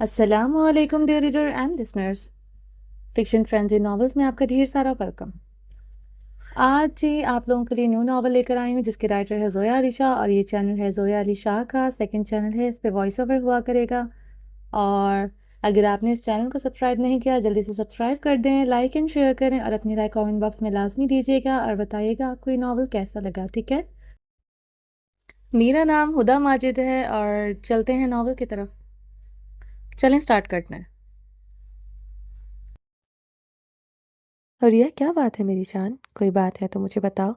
السلام علیکم dear reader and listeners, fiction frenzy novels میں آپ کا ڈھیر سارا ویلکم۔ آج جی آپ لوگوں کے لیے نیو ناول لے کر آئی ہوں جس کے رائٹر ہے زویا علی شاہ، اور یہ چینل ہے زویا علی شاہ کا سیکنڈ چینل ہے، اس پہ وائس اوور ہوا کرے گا۔ اور اگر آپ نے اس چینل کو سبسکرائب نہیں کیا جلدی سے سبسکرائب کر دیں، لائک اینڈ شیئر کریں، اور اپنی رائے کامنٹ باکس میں لازمی دیجیے گا اور بتائیے گا آپ کو یہ ناول کیسا لگا، ٹھیک ہے؟ میرا نام ہدا ماجد ہے اور چلتے ہیں ناول کی طرف، چلیں سٹارٹ کرتے ہیں۔ حریہ کیا بات ہے میری جان؟ کوئی بات ہے تو مجھے بتاؤ،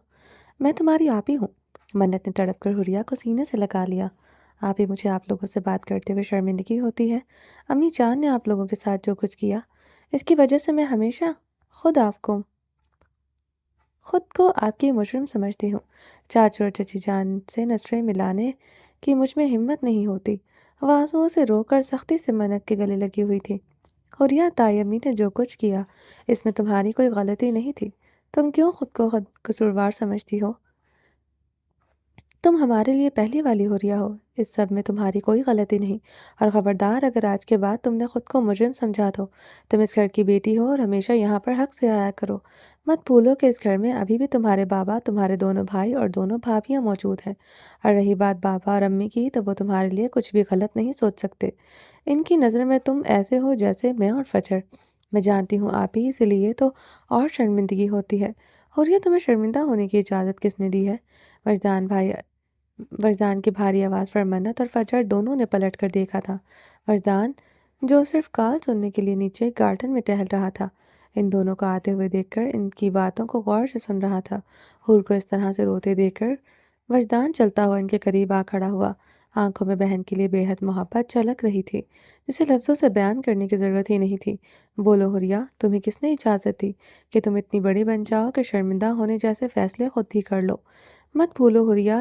میں تمہاری آپ ہی ہوں۔ منت نے تڑپ کر حریہ کو سینے سے لگا لیا۔ آپ ہی مجھے آپ لوگوں سے بات کرتے ہوئے شرمندگی ہوتی ہے۔ امی جان نے آپ لوگوں کے ساتھ جو کچھ کیا، اس کی وجہ سے میں ہمیشہ خود کو آپ کی مجرم سمجھتی ہوں۔ چاچو اور چچی جان سے نظریں ملانے کی مجھ میں ہمت نہیں ہوتی۔ وہ آنسوؤں سے رو کر سختی سے منت کے گلے لگی ہوئی تھی۔ حریہ تائی امی نے جو کچھ کیا اس میں تمہاری کوئی غلطی نہیں تھی، تم کیوں خود کو قصوروار سمجھتی ہو؟ تم ہمارے لیے پہلی والی حریہ ہو، اس سب میں تمہاری کوئی غلطی نہیں، اور خبردار اگر آج کے بعد تم نے خود کو مجرم سمجھا تو تم اس گھر کی بیٹی ہو اور ہمیشہ یہاں پر حق سے آیا کرو۔ مت بھولو کہ اس گھر میں ابھی بھی تمہارے بابا، تمہارے دونوں بھائی اور دونوں بھابیاں موجود ہیں، اور رہی بات بابا اور امی کی تو وہ تمہارے لیے کچھ بھی غلط نہیں سوچ سکتے۔ ان کی نظر میں تم ایسے ہو جیسے میں اور فجر۔ میں جانتی ہوں آپ ہی، اسی لیے تو اور شرمندگی ہوتی ہے۔ حریہ تمہیں شرمندہ ہونے کی اجازت کس نے دی ہے؟ وجدان کی بھاری آواز پر منت اور فجر دونوں نے پلٹ کر دیکھا تھا۔ وجدان، جو صرف کال سننے کے لیے نیچے گارڈن میں ٹہل رہا تھا، ان دونوں کو آتے ہوئے دیکھ کر ان کی باتوں کو غور سے سن رہا تھا۔ حور کو اس طرح سے روتے دیکھ کر وجدان چلتا ہوا ان کے قریب آ کھڑا ہوا۔ آنکھوں میں بہن کے لیے بے حد محبت چھلک رہی تھی، جسے لفظوں سے بیان کرنے کی ضرورت ہی نہیں تھی۔ بولو حریہ، تمہیں کس نے اجازت دی کہ تم اتنی بڑی بن جاؤ کہ شرمندہ ہونے جیسے فیصلے خود ہی کر لو؟ مت بھولو حریہ،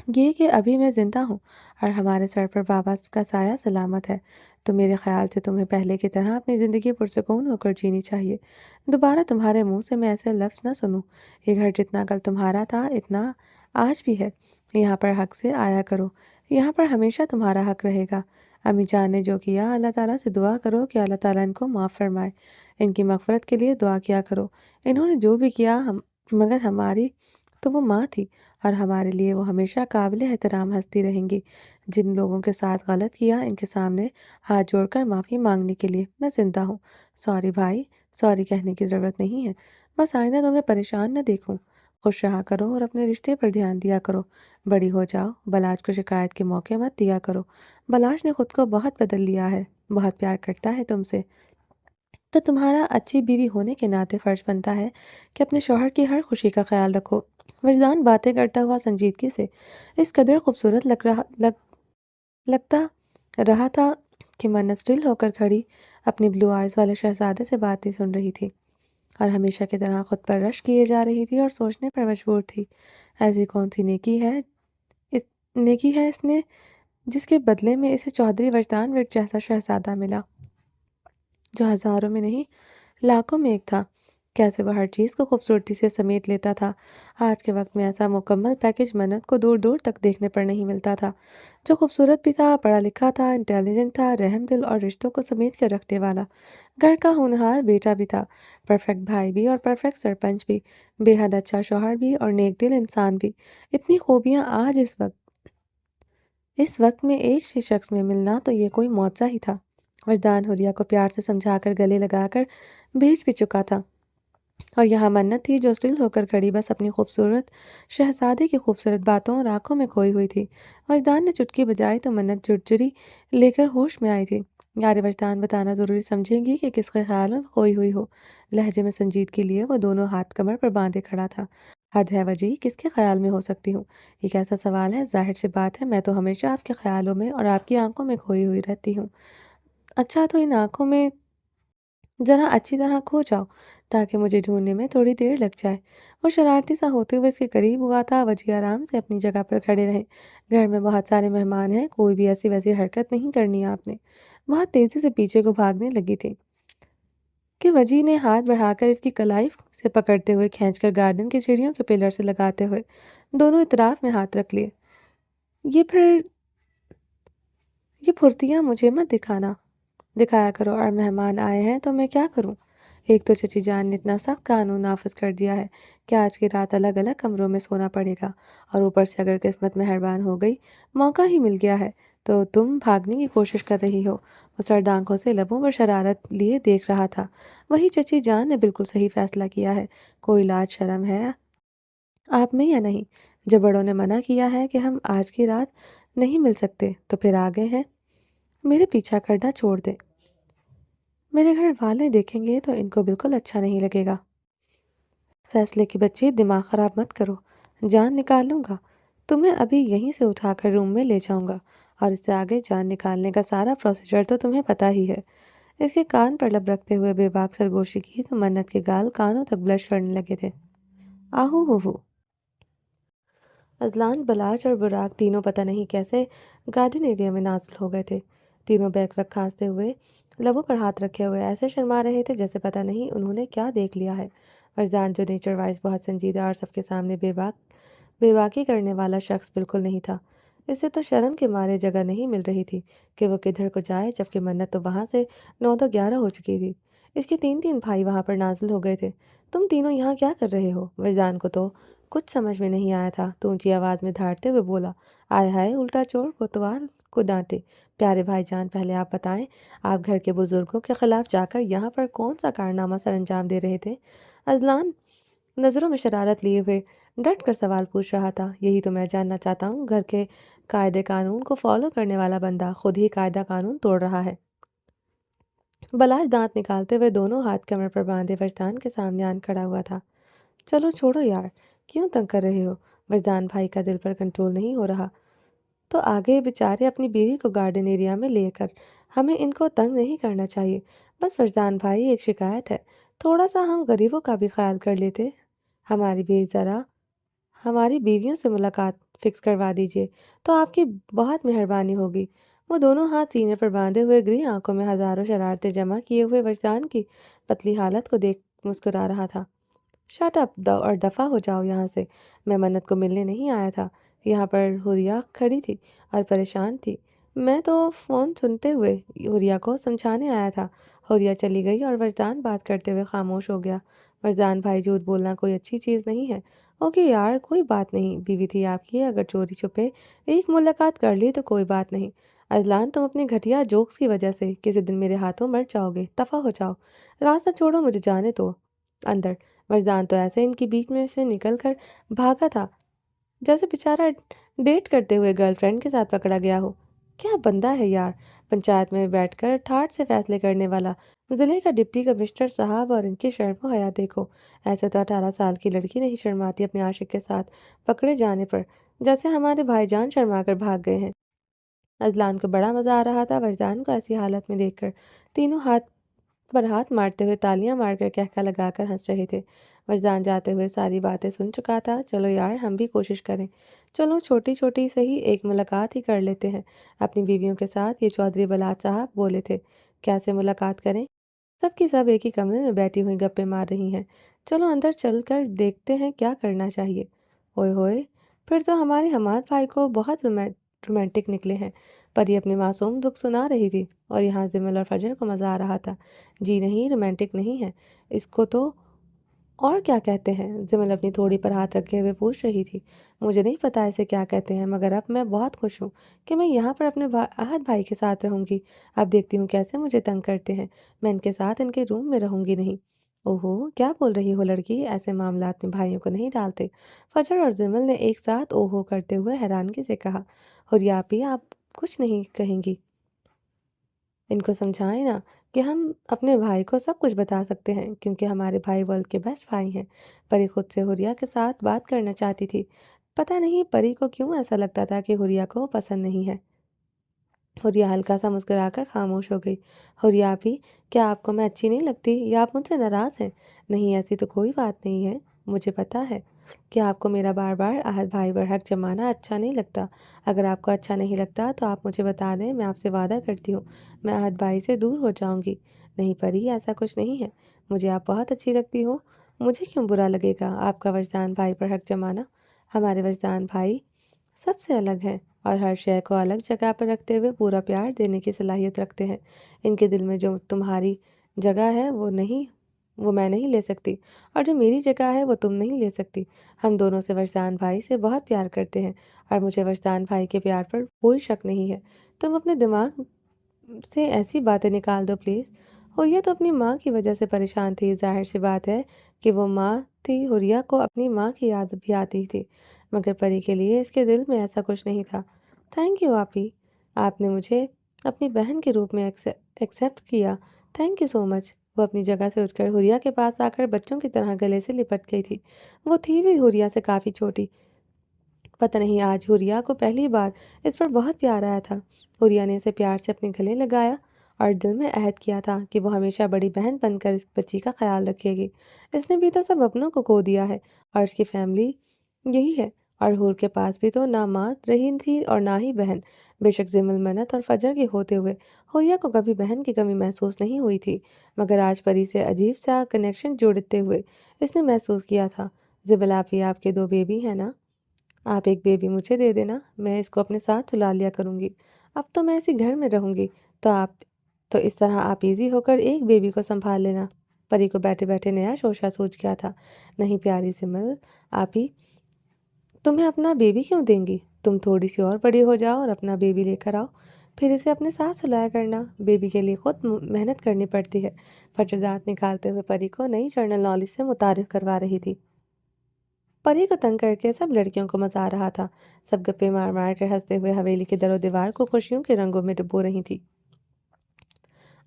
یہ کہ ابھی میں زندہ ہوں اور ہمارے سر پر بابا کا سایہ سلامت ہے، تو میرے خیال سے تمہیں پہلے کی طرح اپنی زندگی پرسکون ہو کر جینی چاہیے۔ دوبارہ تمہارے منہ سے میں ایسے لفظ نہ سنوں۔ یہ گھر جتنا کل تمہارا تھا اتنا آج بھی ہے۔ یہاں پر حق سے آیا کرو، یہاں پر ہمیشہ تمہارا حق رہے گا۔ امی جان نے جو کیا، اللہ تعالیٰ سے دعا کرو کہ اللہ تعالیٰ ان کو معاف فرمائے۔ ان کی مغفرت کے لیے دعا کیا کرو۔ انہوں نے جو بھی کیا مگر ہماری تو وہ ماں تھی، اور ہمارے لیے وہ ہمیشہ قابل احترام ہستی رہیں گی۔ جن لوگوں کے ساتھ غلط کیا ان کے سامنے ہاتھ جوڑ کر معافی مانگنے کے لیے میں زندہ ہوں۔ سوری بھائی، سوری کہنے کی ضرورت نہیں ہے، بس آئندہ تمہیں پریشان نہ دیکھوں۔ خوش رہا کرو اور اپنے رشتے پر دھیان دیا کرو۔ بڑی ہو جاؤ، بلاش کو شکایت کے موقع مت دیا کرو۔ بلاش نے خود کو بہت بدل لیا ہے، بہت پیار کرتا ہے تم سے، تو تمہارا اچھی بیوی ہونے کے ناطے فرض بنتا ہے کہ اپنے شوہر کی ہر خوشی کا خیال رکھو۔ وجدان باتیں کرتا ہوا سنجیدگی سے اس قدر خوبصورت لگتا رہا تھا کہ منت اسٹل ہو کر کھڑی اپنی بلو آئیز والے شہزادے سے باتیں سن رہی تھی، اور ہمیشہ کی طرح خود پر رشک کیے جا رہی تھی اور سوچنے پر مجبور تھی، ایسی کون سی نیکی ہے اس نے جس کے بدلے میں اسے چودھری وجدان وٹ جیسا شہزادہ ملا، جو ہزاروں میں نہیں لاکھوں میں ایک تھا۔ کیسے وہ ہر چیز کو خوبصورتی سے سمیٹ لیتا تھا۔ آج کے وقت میں ایسا مکمل پیکج منت کو دور دور تک دیکھنے پر نہیں ملتا تھا، جو خوبصورت بھی تھا، پڑھا لکھا تھا، انٹیلیجنٹ تھا، رحم دل اور رشتوں کو سمیٹ کر رکھنے والا، گھر کا ہونہار بیٹا بھی تھا، پرفیکٹ بھائی بھی اور پرفیکٹ سرپنچ بھی، بے حد اچھا شوہر بھی اور نیک دل انسان بھی۔ اتنی خوبیاں آج اس وقت میں ایک ہی شخص میں ملنا تو یہ کوئی معجزہ ہی تھا۔ وجدان حریہ کو پیار سے سمجھا کر گلے لگا کر بھیج بھی چکا تھا، اور یہاں منت تھی جو اسٹل ہو کر کھڑی بس اپنی خوبصورت شہزادے کی خوبصورت باتوں اور آنکھوں میں کھوئی ہوئی تھی۔ وجدان نے چٹکی بجائی تو منت جھرجھری لے کر ہوش میں آئی تھی۔ یار وجدان بتانا ضروری سمجھیں گی کہ کس کے خیالوں میں کھوئی ہوئی ہو؟ لہجے میں سنجیدگی لیے وہ دونوں ہاتھ کمر پر باندھے کھڑا تھا۔ حد ہے وجی، کس کے خیال میں ہو سکتی ہوں؟ یہ کیسا سوال ہے؟ ظاہر سی بات ہے میں تو ہمیشہ آپ کے خیالوں میں اور آپ کی آنکھوں میں کھوئی ہوئی رہتی ہوں۔ اچھا تو ان آنکھوں میں ذرا اچھی طرح کھو جاؤ تاکہ مجھے ڈھونڈنے میں تھوڑی دیر لگ جائے۔ وہ شرارتی سا ہوتے ہوئے اس کے قریب ہوا تھا۔ وجی آرام سے اپنی جگہ پر کھڑے رہے۔ گھر میں بہت سارے مہمان ہیں، کوئی بھی ایسی ویسی حرکت نہیں کرنی آپ نے۔ بہت تیزی سے پیچھے کو بھاگنے لگی تھی کہ وجی نے ہاتھ بڑھا کر اس کی کلائی سے پکڑتے ہوئے کھینچ کر گارڈن کی سیڑھیوں کے پلر سے لگاتے ہوئے دونوں اطراف میں ہاتھ رکھ لیے۔ یہ یہ پھرتیاں مجھے مت دکھایا کرو، اور مہمان آئے ہیں تو میں کیا کروں؟ ایک تو چچی جان نے اتنا سخت قانون نافذ کر دیا ہے کہ آج کی رات الگ الگ کمروں میں سونا پڑے گا، اور اوپر سے اگر قسمت مہربان ہو گئی، موقع ہی مل گیا ہے، تو تم بھاگنے کی کوشش کر رہی ہو۔ وہ سرد آنکھوں سے لبوں پر شرارت لیے دیکھ رہا تھا۔ وہی چچی جان نے بالکل صحیح فیصلہ کیا ہے، کوئی لاج شرم ہے آپ میں یا نہیں؟ جب بڑوں نے منع کیا ہے کہ ہم آج کی رات نہیں مل سکتے تو پھر آ گئے ہیں، میرے پیچھا کرنا چھوڑ دیں۔ میرے گھر والے دیکھیں گے تو ان کو بالکل اچھا نہیں لگے گا۔ فیصلے کی بچی، دماغ خراب مت کرو، جان نکال لوں گا، تمہیں ابھی یہیں سے اٹھا کر روم میں لے جاؤں گا، اور اس سے آگے جان نکالنے کا سارا پروسیجر تو تمہیں پتہ ہی ہے۔ اس کے کان پر لب رکھتے ہوئے بے باک سرگوشی کی تو منت کے گال کانوں تک بلش کرنے لگے تھے۔ آہو ہو ہو۔ ازلان، بلاش اور براق تینوں پتہ نہیں کیسے گارڈن ایریا میں نازل ہو گئے تھے۔ تینوں بیک وقت کھانستے ہوئے، لبوں پر ہاتھ رکھے ہوئے ایسے شرما رہے تھے جیسے پتہ نہیں انہوں نے کیا دیکھ لیا ہے۔ فرزان، جو نیچر وائز بہت سنجیدہ اور سب کے سامنے بے باکی کرنے والا شخص بالکل نہیں تھا، اسے تو شرم کے مارے جگہ نہیں مل رہی تھی کہ وہ کدھر کو جائے، جبکہ منت تو وہاں سے 9 تو 11 ہو چکی تھی۔ اس کے 3 بھائی وہاں پر نازل ہو گئے تھے۔ تم تینوں یہاں کیا کر رہے ہو؟ فرزان کو تو کچھ سمجھ میں نہیں آیا تھا، تو اونچی آواز میں دھاڑتے ہوئے بولا، آئے ہائے، الٹا چور کوتوال کو ڈانٹے۔ پیارے بھائی جان، پہلے آپ بتائیں، آپ گھر کے بزرگوں کے خلاف جا کر یہاں پر کون سا کارنامہ سر انجام دے رہے تھے؟ ازلان نظروں میں شرارت لیے ہوئے ڈٹ کر سوال پوچھ رہا تھا۔ یہی تو میں جاننا چاہتا ہوں، گھر کے قاعدے قانون کو فالو کرنے والا بندہ خود ہی قاعدہ قانون توڑ رہا ہے۔ بلاش دانت نکالتے ہوئے دونوں ہاتھ کمر پر باندھے وجدان کے سامنے آن کھڑا ہوا تھا۔ چلو چھوڑو یار، کیوں تنگ کر رہے ہو؟ وجدان بھائی کا دل پر کنٹرول نہیں ہو رہا، تو آگے بیچارے اپنی بیوی کو گارڈن ایریا میں لے کر ہمیں ان کو تنگ نہیں کرنا چاہیے۔ بس وجدان بھائی، ایک شکایت ہے، تھوڑا سا ہم غریبوں کا بھی خیال کر لیتے، ہماری بھی ذرا ہماری بیویوں سے ملاقات فکس کروا دیجیے تو آپ کی بہت مہربانی ہوگی۔ وہ دونوں ہاتھ سینے پر باندھے ہوئے گری آنکھوں میں ہزاروں شرارتیں جمع کیے ہوئے وجدان کی پتلی حالت کو دیکھ مسکرا رہا تھا۔ شٹ اپ اور دفع ہو جاؤ یہاں سے، میں منت کو ملنے نہیں آیا تھا۔ یہاں پر حوریا کھڑی تھی اور پریشان تھی، میں تو فون سنتے ہوئے حوریا کو سمجھانے آیا تھا۔ حوریا چلی گئی اور وجدان بات کرتے ہوئے خاموش ہو گیا۔ وجدان بھائی، جھوٹ بولنا کوئی اچھی چیز نہیں ہے۔ اوکے یار، کوئی بات نہیں، بیوی تھی آپ کی، اگر چوری چھپے ایک ملاقات کر لی تو کوئی بات نہیں۔ ازلان، تم اپنے گھٹیا جوکس کی وجہ سے کسی دن میرے ہاتھوں مر جاؤ گے، دفع ہو جاؤ، راستہ چھوڑو، مجھے جانے دو اندر۔ وجدان تو ایسے ان کے بیچ میں سے نکل کر بھاگا تھا جیسے بیچارہ ڈیٹ کرتے ہوئے گرل فرینڈ کے ساتھ پکڑا گیا ہو۔ کیا بندہ ہے یار، پنچایت میں بیٹھ کر ٹھاٹ سے فیصلے کرنے والا، ضلع کا ڈپٹی کمشنر صاحب، اور ان کی شرم و حیا دیکھو۔ ایسے تو 18 سال کی لڑکی نہیں شرماتی اپنے عاشق کے ساتھ پکڑے جانے پر، جیسے ہمارے بھائی جان شرما کر بھاگ گئے ہیں۔ ازلان کو بڑا مزہ آ رہا تھا وجدان کو ایسی حالت میں دیکھ کر۔ تینوں ہاتھ پر ہاتھ مارتے ہوئے تالیاں مار کر کہکا لگا کر ہنس رہے تھے۔ وجدان جاتے ہوئے ساری باتیں سن چکا تھا۔ چلو یار، ہم بھی کوشش کریں، چلو چھوٹی چھوٹی صحیح ایک ملاقات ہی کر لیتے ہیں اپنی بیویوں کے ساتھ، یہ چودھری بلاٹ صاحب بولے تھے۔ کیسے ملاقات کریں؟ سب کی سب ایک ہی کمرے میں بیٹھی ہوئی گپے مار رہی ہیں، چلو اندر چل کر دیکھتے ہیں کیا کرنا چاہیے۔ اوئے ہوئے، پھر تو ہمارے حماد بھائی کو بہت رومانٹک نکلے ہیں۔ پری اپنے معصوم دکھ سنا رہی تھی اور یہاں زمل اور فجر کو مزہ آ رہا تھا۔ جی نہیں، رومانٹک نہیں ہے اس کو تو، اور کیا کہتے ہیں؟ زمل اپنی تھوڑی پر ہاتھ رکھے ہوئے پوچھ رہی تھی۔ مجھے نہیں پتا اسے کیا کہتے ہیں، مگر اب میں بہت خوش ہوں کہ میں یہاں پر اپنے احد بھائی کے ساتھ رہوں گی۔ اب دیکھتی ہوں کیسے مجھے تنگ کرتے ہیں، میں ان کے ساتھ ان کے روم میں رہوں گی نہیں۔ اوہو، کیا بول رہی ہو لڑکی، ایسے معاملات میں بھائیوں کو نہیں ڈالتے۔ فجر اور زمل نے ایک ساتھ اوہو کرتے ہوئے حیرانگی سے کہا۔ حریاپی، آپ کچھ نہیں کہیں گی؟ ان کو سمجھائیں نا کہ ہم اپنے بھائی کو سب کچھ بتا سکتے ہیں، کیونکہ ہمارے بھائی ورلڈ کے بیسٹ بھائی ہیں۔ پری خود سے حوریا کے ساتھ بات کرنا چاہتی تھی، پتہ نہیں پری کو کیوں ایسا لگتا تھا کہ حوریا کو پسند نہیں ہے۔ حوریا ہلکا سا مسکرا کر خاموش ہو گئی۔ حریاپی، کیا آپ کو میں اچھی نہیں لگتی یا آپ مجھ سے ناراض ہیں؟ نہیں، ایسی تو کوئی بات نہیں ہے، مجھے پتا ہے کہ آپ کو میرا بار بار احد بھائی پر حق جمانا اچھا نہیں لگتا۔ اگر آپ کو اچھا نہیں لگتا تو آپ مجھے بتا دیں، میں آپ سے وعدہ کرتی ہوں میں احد بھائی سے دور ہو جاؤں گی۔ نہیں پری، ایسا کچھ نہیں ہے، مجھے آپ بہت اچھی لگتی ہو، مجھے کیوں برا لگے گا آپ کا وجدان بھائی پر حق جمانا؟ ہمارے وجدان بھائی سب سے الگ ہیں اور ہر شے کو الگ جگہ پر رکھتے ہوئے پورا پیار دینے کی صلاحیت رکھتے ہیں۔ ان کے دل میں جو تمہاری جگہ ہے وہ میں نہیں لے سکتی، اور جو میری جگہ ہے وہ تم نہیں لے سکتی۔ ہم دونوں سے وجدان بھائی سے بہت پیار کرتے ہیں، اور مجھے وجدان بھائی کے پیار پر کوئی شک نہیں ہے۔ تم اپنے دماغ سے ایسی باتیں نکال دو پلیز۔ حوریہ تو اپنی ماں کی وجہ سے پریشان تھی۔ ظاہر سی بات ہے کہ وہ ماں تھی، حوریہ کو اپنی ماں کی یاد بھی آتی تھی، مگر پری کے لیے اس کے دل میں ایسا کچھ نہیں تھا۔ تھینک یو آپی، آپ نے مجھے اپنی بہن کے روپ میں ایکسیپٹ کیا۔ تھینک یو سو مچ۔ وہ اپنی جگہ سے اٹھ کر حوریہ کے پاس آ کر بچوں کی طرح گلے سے لپٹ گئی تھی۔ وہ تھی بھی حوریہ سے کافی چھوٹی۔ پتہ نہیں آج حوریہ کو پہلی بار اس پر بہت پیار آیا تھا۔ حوریہ نے اسے پیار سے اپنے گلے لگایا اور دل میں عہد کیا تھا کہ وہ ہمیشہ بڑی بہن بن کر اس بچی کا خیال رکھے گی۔ اس نے بھی تو سب اپنوں کو کھو دیا ہے، اور اس کی فیملی یہی ہے، اور حور کے پاس بھی تو نہ ماں رہی تھی اور نہ ہی بہن۔ بے شک زمل، منت اور فجر کے ہوتے ہوئے حوریہ کو کبھی بہن کی کمی محسوس نہیں ہوئی تھی، مگر آج پری سے عجیب سا کنیکشن جوڑتے ہوئے اس نے محسوس کیا تھا۔ زبل آپی، آپ کے 2 بیبی ہیں نا؟ آپ ایک بیبی مجھے دے دینا، میں اس کو اپنے ساتھ سلا لیا کروں گی۔ اب تو میں اسی گھر میں رہوں گی، تو اس طرح آپ ایزی ہو کر ایک بیبی کو سنبھال لینا۔ پری کو بیٹھے بیٹھے نیا شوشہ سوچ گیا تھا۔ نہیں پیاری سمل آپی، تمہیں اپنا بیبی کیوں دیں گی؟ تم تھوڑی سی اور بڑی ہو جاؤ اور اپنا بیبی لے کر آؤ، پھر اسے اپنے ساتھ سلایا کرنا۔ بیبی کے لیے خود محنت کرنی پڑتی ہے۔ فجر دانت نکالتے ہوئے پری کو نئی جرنل نالج سے متعارف کروا رہی تھی۔ پری کو تنگ کر کے سب لڑکیوں کو مزہ آ رہا تھا۔ سب گپے مار مار کر ہنستے ہوئے حویلی کے در و دیوار کو خوشیوں کے رنگوں میں ڈبو رہی تھی۔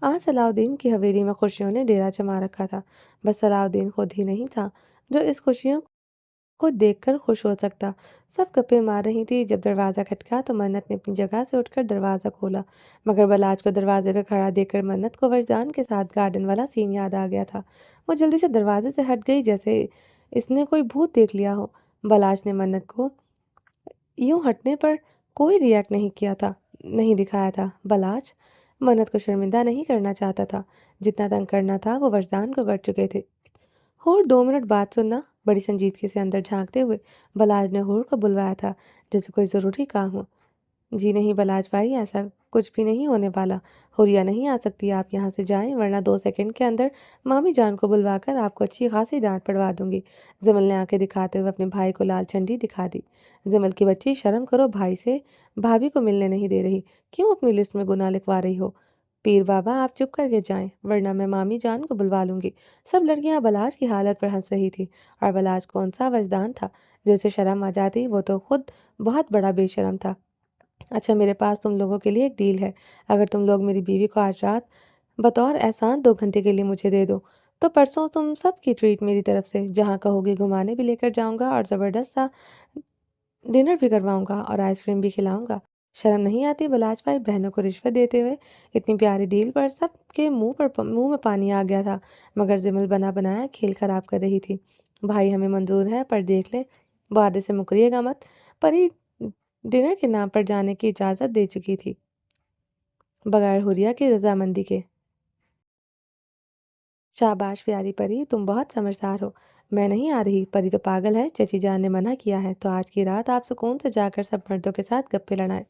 آج صلاح الدین کی حویلی میں خوشیوں نے ڈیرا جما رکھا تھا۔ بس صلاح الدین خود ہی نہیں تھا جو اس خوشیوں کو دیکھ کر خوش ہو سکتا۔ سب گپے مار رہی تھی۔ جب دروازہ کھٹکا تو منت نے اپنی جگہ سے اٹھ کر دروازہ کھولا، مگر بلاج کو دروازے پہ کھڑا دیکھ کر منت کو وجدان کے ساتھ گارڈن والا سین یاد آ گیا تھا۔ وہ جلدی سے دروازے سے ہٹ گئی جیسے اس نے کوئی بھوت دیکھ لیا ہو۔ بلاج نے منت کو یوں ہٹنے پر کوئی ریئیکٹ نہیں دکھایا تھا۔ بلاج منت کو شرمندہ نہیں کرنا چاہتا تھا، جتنا تنگ کرنا تھا وہ وجدان کو کر چکے تھے۔ ہور 2 منٹ بات سننا، بڑی سنجیدگی سے اندر جھانکتے ہوئے بلاج نے ہور کو بلوایا تھا جیسے کوئی ضروری کام ہو۔ جی نہیں بلاج بھائی، ایسا کچھ بھی نہیں ہونے والا۔ حوریہ نہیں آ سکتی، آپ یہاں سے جائیں ورنہ 2 سیکنڈ کے اندر مامی جان کو بلوا کر آپ کو اچھی خاصی ڈانٹ پڑوا دوں گی۔ زمل نے آنکھیں دکھاتے ہوئے اپنے بھائی کو لال جھنڈی دکھا دی۔ زمل کی بچی، شرم کرو، بھائی سے بھابھی کو ملنے نہیں دے رہی، کیوں اپنی لسٹ میں گناہ لکھوا رہی ہو؟ پیر بابا، آپ چپ کر کے جائیں ورنہ میں مامی جان کو بلوا لوں گی۔ سب لڑکیاں بلاج کی حالت پر ہنس رہی تھی، اور بلاج کون سا وجدان تھا جو اسے شرم آ جاتی، وہ تو خود بہت بڑا بے شرم تھا۔ اچھا، میرے پاس تم لوگوں کے لیے ایک ڈیل ہے۔ اگر تم لوگ میری بیوی کو آج رات بطور احسان 2 گھنٹے کے لیے مجھے دے دو تو پرسوں تم سب کی ٹریٹ میری طرف سے، جہاں کہو گی گھمانے بھی لے کر جاؤں گا اور زبردست سا ڈنر بھی کرواؤں گا اور آئس کریم بھی کھلاؤں گا۔ شرم نہیں آتی بلاج بھائی بہنوں کو رشوت دیتے ہوئے؟ اتنی پیاری ڈیل پر سب کے منہ میں پانی آ گیا تھا، مگر زمل بنا بنایا کھیل خراب کر رہی تھی۔ بھائی ہمیں منظور ہے، پر دیکھ لیں، وعدے سے مکریے گا مت۔ پری ڈنر کے نام پر جانے کی اجازت دے چکی تھی، بغیر حوریہ کی رضامندی کے۔ شاباش پیاری پری، تم بہت سمجھدار ہو۔ میں نہیں آ رہی، پری تو پاگل ہے، چچی جان نے منع کیا ہے، تو آج کی رات آپ سکون سے جا کر سب مردوں کے ساتھ گپے لڑائیں۔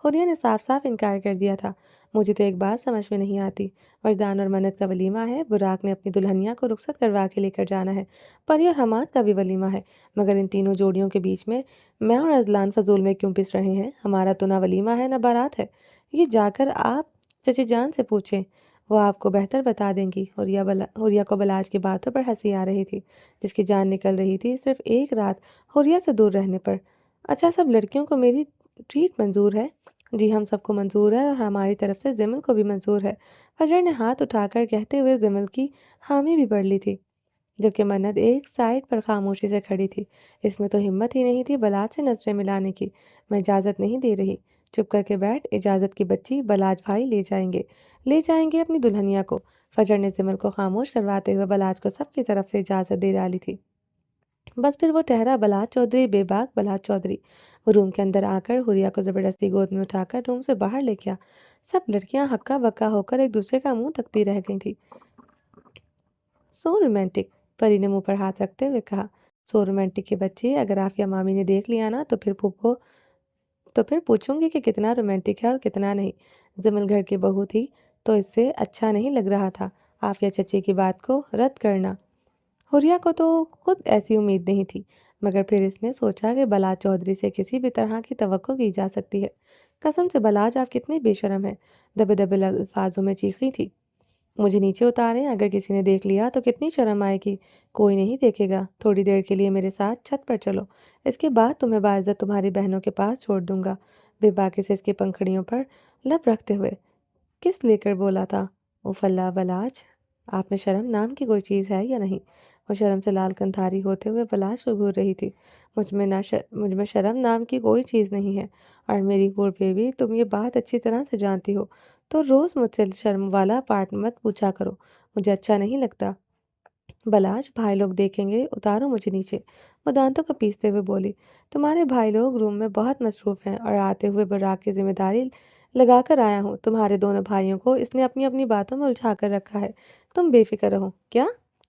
حوریہ نے صاف صاف انکار کر دیا تھا۔ مجھے تو ایک بات سمجھ میں نہیں آتی، وجدان اور منت کا ولیمہ ہے، براق نے اپنی دلہنیا کو رخصت کروا کے لے کر جانا ہے، پری اور حماد کا بھی ولیمہ ہے، مگر ان تینوں جوڑیوں کے بیچ میں اور ازلان فضول میں کیوں پس رہے ہیں؟ ہمارا تو نہ ولیمہ ہے نہ بارات ہے، یہ جا کر آپ چچی جان سے پوچھیں، وہ آپ کو بہتر بتا دیں گی۔ حوریہ کو بلاج کی باتوں پر ہنسی آ رہی تھی، جس کی جان نکل رہی تھی صرف ایک رات حوریہ سے دور رہنے پر۔ اچھا، سب لڑکیوں کو میری ٹریٹ منظور ہے؟ جی ہم سب کو منظور ہے، اور ہماری طرف سے زمل کو بھی منظور ہے۔ فجر نے ہاتھ اٹھا کر کہتے ہوئے زمل کی حامی بھی بڑھ لی تھی، جبکہ منت ایک سائڈ پر خاموشی سے کھڑی تھی۔ اس میں تو ہمت ہی نہیں تھی بلاج سے نظریں ملانے کی۔ میں اجازت نہیں دے رہی، چپ کر کے بیٹھ، اجازت کی بچی، بلاج بھائی لے جائیں گے اپنی دلہنیا کو۔ فجر نے زمل کو خاموش کرواتے ہوئے بلاج کو سب کی طرف سے اجازت دے ڈالی تھی۔ بس پھر وہ ٹھہرا بلاج چودھری، بے باک بلاج چودھری۔ وہ روم کے اندر آ کر حوریہ کو زبردستی گود میں اٹھا کر روم سے باہر لے گیا۔ سب لڑکیاں ہکا بکا ہو کر ایک دوسرے کا منہ تکتی رہ گئی تھی۔ سو رومانٹک، پری نے منہ پر ہاتھ رکھتے ہوئے کہا۔ سو رومانٹک کی بچی، اگر آفیہ مامی نے دیکھ لیا نا تو تو پھر پوچھوں گی کہ کتنا رومانٹک ہے اور کتنا نہیں۔ زمل گھر کی بہو تھی تو اس سے اچھا نہیں لگ رہا تھا عافیہ چچی کی بات کو رد کرنا۔ حریہ کو تو خود ایسی امید نہیں تھی، مگر پھر اس نے سوچا کہ بلاج چودھری سے کسی بھی طرح کی توقع کی جا سکتی ہے۔ قسم سے بلاج آپ کتنی بے شرم ہیں، دبے دبے الفاظوں میں چیخی تھی۔ مجھے نیچے اتاریں، اگر کسی نے دیکھ لیا تو کتنی شرم آئے گی۔ کوئی نہیں دیکھے گا، تھوڑی دیر کے لیے میرے ساتھ چھت پر چلو، اس کے بعد تمہیں باعزت تمہاری بہنوں کے پاس چھوڑ دوں گا۔ بے باکی سے اس کی پنکھڑیوں پر لب رکھتے ہوئے کس لے کر بولا تھا۔ اف اللہ بلاج، آپ میں شرم نام کی کوئی چیز ہے یا نہیں؟ وہ شرم سے لال کندھاری ہوتے ہوئے بلاج کو گھور رہی تھی۔ مجھ میں شرم نام کی کوئی چیز نہیں ہے، اور میری گور بیوی تم یہ بات اچھی طرح سے جانتی ہو، تو روز مجھ سے شرم والا پارٹ مت پوچھا کرو، مجھے اچھا نہیں لگتا۔ بلاج، بھائی لوگ دیکھیں گے، اتارو مجھے نیچے۔ وہ دانتوں کو پیستے ہوئے بولی، تمہارے بھائی لوگ روم میں بہت مصروف ہیں اور آتے ہوئے براق کی ذمہ داری لگا کر آیا ہوں۔ تمہارے دونوں بھائیوں کو اس نے اپنی اپنی باتوں میں الجھا کر رکھا ہے، تم بے فکر رہو۔ کیا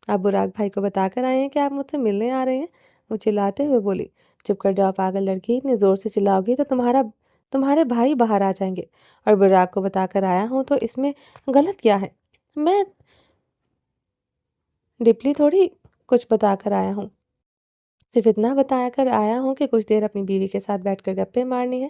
آپ براق بھائی کو بتا کر آئے ہیں کہ آپ مجھ سے ملنے آ رہے ہیں؟ وہ چلاتے ہوئے بولی۔ چپ کر جاؤ پاگل لڑکی، اتنی زور سے چلاؤ گی تو تمہارے بھائی باہر آ جائیں گے، اور براق کو بتا کر آیا ہوں تو اس میں غلط کیا ہے؟ میں ڈپلی تھوڑی کچھ بتا کر آیا ہوں، صرف اتنا بتایا کر آیا ہوں کہ کچھ دیر اپنی بیوی کے ساتھ بیٹھ کر گپیں مارنی ہے۔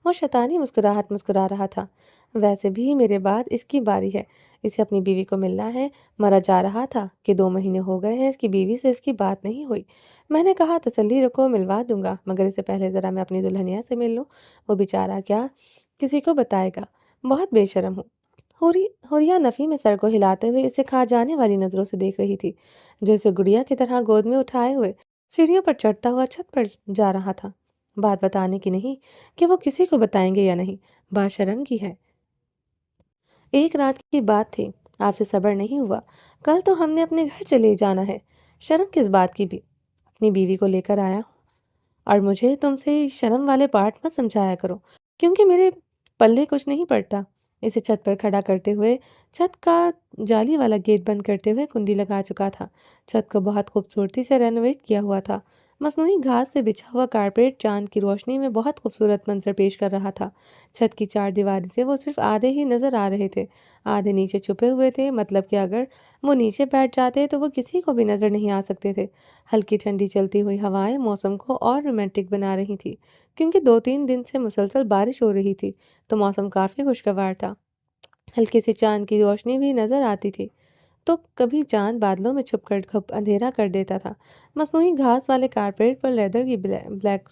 وہ شیطانی مسکراہٹ مسکرا رہا تھا۔ ویسے بھی میرے بعد اس کی باری ہے، اسے اپنی بیوی کو ملنا ہے۔ مرا جا رہا تھا کہ 2 مہینے ہو گئے ہیں اس کی بیوی سے اس کی بات نہیں ہوئی۔ میں نے کہا تسلی رکھو، ملوا دوں گا، مگر اس سے پہلے ذرا میں اپنی دلہنیا سے مل لوں۔ وہ بیچارہ کیا کسی کو بتائے گا، بہت بے شرم ہوں۔ حریہ نفی میں سر کو ہلاتے ہوئے اسے کھا جانے والی نظروں سے دیکھ رہی تھی، جو اسے گڑیا کی طرح گود میں اٹھائے ہوئے سیڑھیوں پر چڑھتا ہوا چھت پر جا رہا تھا۔ بات بتانے کی نہیں کہ وہ کسی کو بتائیں گے یا نہیں، بات شرم کی ہے۔ ایک رات کی بات تھی، آپ سے صبر نہیں ہوا، کل تو ہم نے اپنے گھر چلے جانا ہے۔ شرم کس بات کی بھی، اپنی بیوی کو لے کر آیا ہوں، اور مجھے تم سے شرم والے پارٹ مت سمجھایا کرو، کیونکہ میرے پلے کچھ نہیں پڑتا۔ اسے چھت پر کھڑا کرتے ہوئے چھت کا جالی والا گیٹ بند کرتے ہوئے کنڈی لگا چکا تھا۔ چھت کو بہت خوبصورتی سے رینوویٹ کیا ہوا تھا۔ مصنوعی گھاس سے بچھا ہوا کارپیٹ چاند کی روشنی میں بہت خوبصورت منظر پیش کر رہا تھا۔ چھت کی 4 دیواری سے وہ صرف آدھے ہی نظر آ رہے تھے، آدھے نیچے چھپے ہوئے تھے، مطلب کہ اگر وہ نیچے بیٹھ جاتے تو وہ کسی کو بھی نظر نہیں آ سکتے تھے۔ ہلکی ٹھنڈی چلتی ہوئی ہوائیں موسم کو اور رومانٹک بنا رہی تھی، کیونکہ 2-3 دن سے مسلسل بارش ہو رہی تھی تو موسم کافی خوشگوار تھا۔ ہلکی سی چاند کی روشنی بھی نظر آتی تھی تو کبھی چاند بادلوں میں چھپ کر اندھیرا کر دیتا تھا۔ مصنوعی گھاس والے کارپیٹ پر لیدر کی بلیک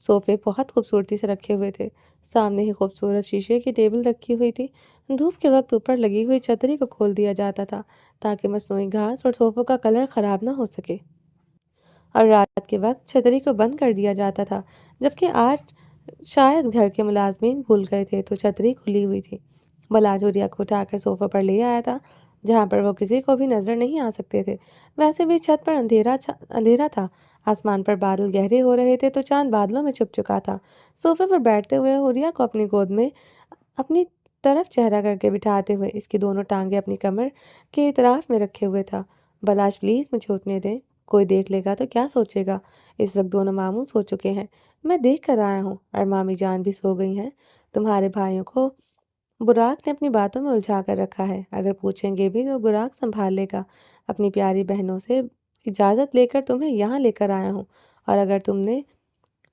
صوفے بہت خوبصورتی سے رکھے ہوئے تھے۔ سامنے ہی خوبصورت شیشے کی ٹیبل رکھی ہوئی تھی۔ دھوپ کے وقت اوپر لگی ہوئی چھتری کو کھول دیا جاتا تھا تاکہ مصنوعی گھاس اور صوفوں کا کلر خراب نہ ہو سکے، اور رات کے وقت چھتری کو بند کر دیا جاتا تھا، جبکہ آج شاید گھر کے ملازمین بھول گئے تھے تو چھتری کھلی ہوئی تھی۔ بلاج حریہ کو اٹھا کر صوفے پر لے آیا تھا، جہاں پر وہ کسی کو بھی نظر نہیں آ سکتے تھے۔ ویسے بھی چھت پر اندھیرا تھا، آسمان پر بادل گہرے ہو رہے تھے تو چاند بادلوں میں چھپ چکا تھا۔ صوفے پر بیٹھتے ہوئے حریہ کو اپنی گود میں اپنی طرف چہرہ کر کے بٹھاتے ہوئے اس کی دونوں ٹانگیں اپنی کمر کے اطراف میں رکھے ہوئے تھا۔ بلاج پلیز مجھے اٹھنے دیں، کوئی دیکھ لے گا تو کیا سوچے گا؟ اس وقت دونوں ماموں سو چکے ہیں، میں دیکھ کر آیا ہوں، اور مامی جان بھی سو گئی ہیں۔ تمہارے بھائیوں کو براق نے اپنی باتوں میں الجھا کر رکھا ہے، اگر پوچھیں گے بھی تو براق سنبھال لے گا۔ اپنی پیاری بہنوں سے اجازت لے کر تمہیں یہاں لے کر آیا ہوں، اور اگر تم نے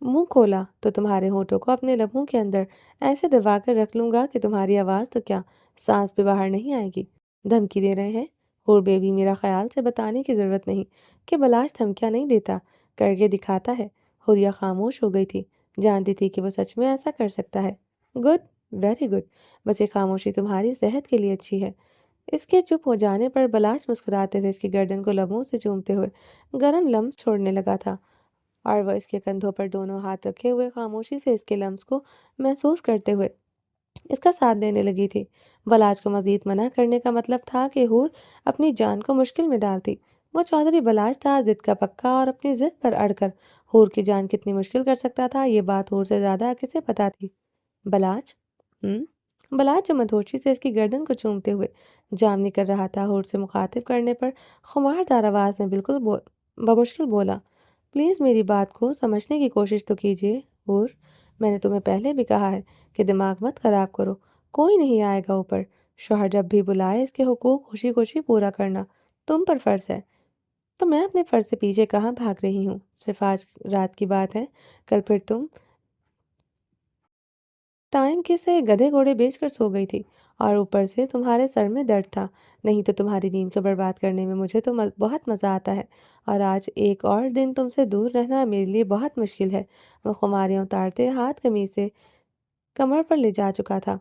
منہ کھولا تو تمہارے ہونٹوں کو اپنے لبوں کے اندر ایسے دبا کر رکھ لوں گا کہ تمہاری آواز تو کیا، سانس بھی باہر نہیں آئے گی۔ دھمکی دے رہے ہیں؟ اور بیبی، میرا خیال سے بتانے کی ضرورت نہیں کہ بلاش دھمکیاں نہیں دیتا، کر کے دکھاتا ہے۔ حریہ خاموش ہو گئی تھی، جانتی تھی کہ وہ سچ میں ایسا کر سکتا ہے۔ گڈ، ویری گڈ، بس یہ خاموشی تمہاری صحت کے لیے اچھی ہے۔ اس کے چپ ہو جانے پر بلاش مسکراتے ہوئے اس کی گردن کو لبوں سے چومتے ہوئے گرم لمس چھوڑنے لگا تھا، اور وہ اس کے کندھوں پر دونوں ہاتھ رکھے ہوئے خاموشی سے اس کے لمس کو محسوس کرتے ہوئے اس کا ساتھ دینے لگی تھی۔ بلاج کو مزید منع کرنے کا مطلب تھا کہ حور اپنی جان کو مشکل میں ڈالتی۔ وہ چودھری بلاج تھا، ضد کا پکا، اور اپنی ضد پر اڑ کر حور کی جان کتنی مشکل کر سکتا تھا، یہ بات حور سے زیادہ کسے پتا تھی؟ بلاج بلاج جو مدہوشی سے اس کی گردن کو چومتے ہوئے جامنی کر رہا تھا، حور سے مخاطب کرنے پر خماردار آواز میں بالکل بمشکل بولا، پلیز میری بات کو سمجھنے کی کوشش تو کیجیے حور، میں نے تمہیں پہلے بھی کہا ہے کہ دماغ مت خراب کرو، کوئی نہیں آئے گا اوپر۔ شوہر جب بھی بلائے اس کے حقوق خوشی خوشی پورا کرنا تم پر فرض ہے۔ تو میں اپنے فرض سے پیچھے کہاں بھاگ رہی ہوں؟ صرف آج رات کی بات ہے، کل پھر تم ٹائم کے سے گدھے گھوڑے بیچ کر سو گئی تھی، اور اوپر سے تمہارے سر میں درد تھا۔ نہیں تو تمہاری نیند کو برباد کرنے میں مجھے تو بہت مزہ آتا ہے، اور آج ایک اور دن تم سے دور رہنا میرے لیے بہت مشکل ہے۔ وہ خماریاں اتارتے ہاتھ قمیص سے کمر پر لے جا چکا تھا۔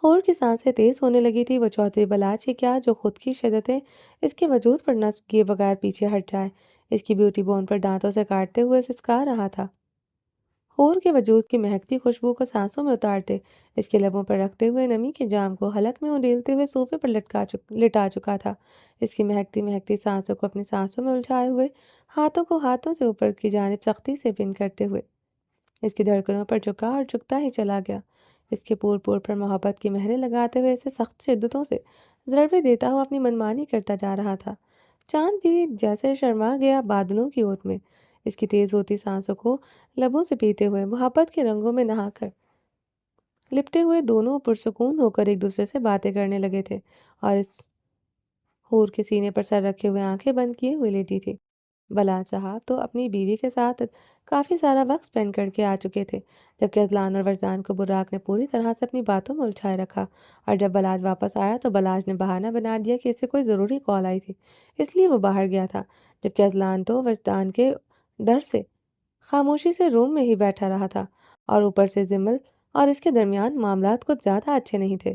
حور کی سانسیں تیز ہونے لگی تھی۔ وہ چوتھے بلاج ہی کیا جو خود کی شدتیں اس کے وجود پر نصب کیے بغیر پیچھے ہٹ جائے، اس کی بیوٹی بون پر دانتوں سے کاٹتے ہوئے سسکا رہا تھا۔ حور کے وجود کی مہکتی خوشبو کو سانسوں میں اتارتے، اس کے لبوں پر رکھتے ہوئے نمی کے جام کو حلق میں انڈیلتے ہوئے صوفے پر لٹا چکا تھا۔ اس کی مہکتی مہکتی سانسوں کو اپنی سانسوں میں الجھائے ہوئے، ہاتھوں کو ہاتھوں سے اوپر کی جانب سختی سے پن کرتے ہوئے اس کی دھڑکنوں پر جھکا اور جھکتا ہی چلا گیا۔ اس کے پور پور پر محبت کی مہریں لگاتے ہوئے اسے سخت شدتوں سے ضربے دیتا ہوا اپنی منمانی کرتا جا رہا تھا۔ چاند بھی جیسے شرما گیا بادلوں کی اوٹ میں، اس کی تیز ہوتی سانسوں کو لبوں سے پیتے ہوئے محبت کے رنگوں میں نہا کر لپٹے ہوئے دونوں پرسکون ہو کر ایک دوسرے سے باتیں کرنے لگے تھے، اور اس حور کے سینے پر سر رکھے ہوئے آنکھیں بند کیے ہوئے لیٹی تھی۔ بلاج صاحب تو اپنی بیوی کے ساتھ کافی سارا وقت سپینڈ کر کے آ چکے تھے، جبکہ اذلان اور وجدان کو براق نے پوری طرح سے اپنی باتوں میں الجھائے رکھا، اور جب بلاج واپس آیا تو بلاج نے بہانہ بنا دیا کہ اسے کوئی ضروری کال آئی تھی، اس لیے وہ باہر گیا تھا، جبکہ اذلان تو وجدان کے ڈر سے خاموشی سے روم میں ہی بیٹھا رہا تھا، اور اوپر سے زمل اور اس کے درمیان معاملات کچھ زیادہ اچھے نہیں تھے،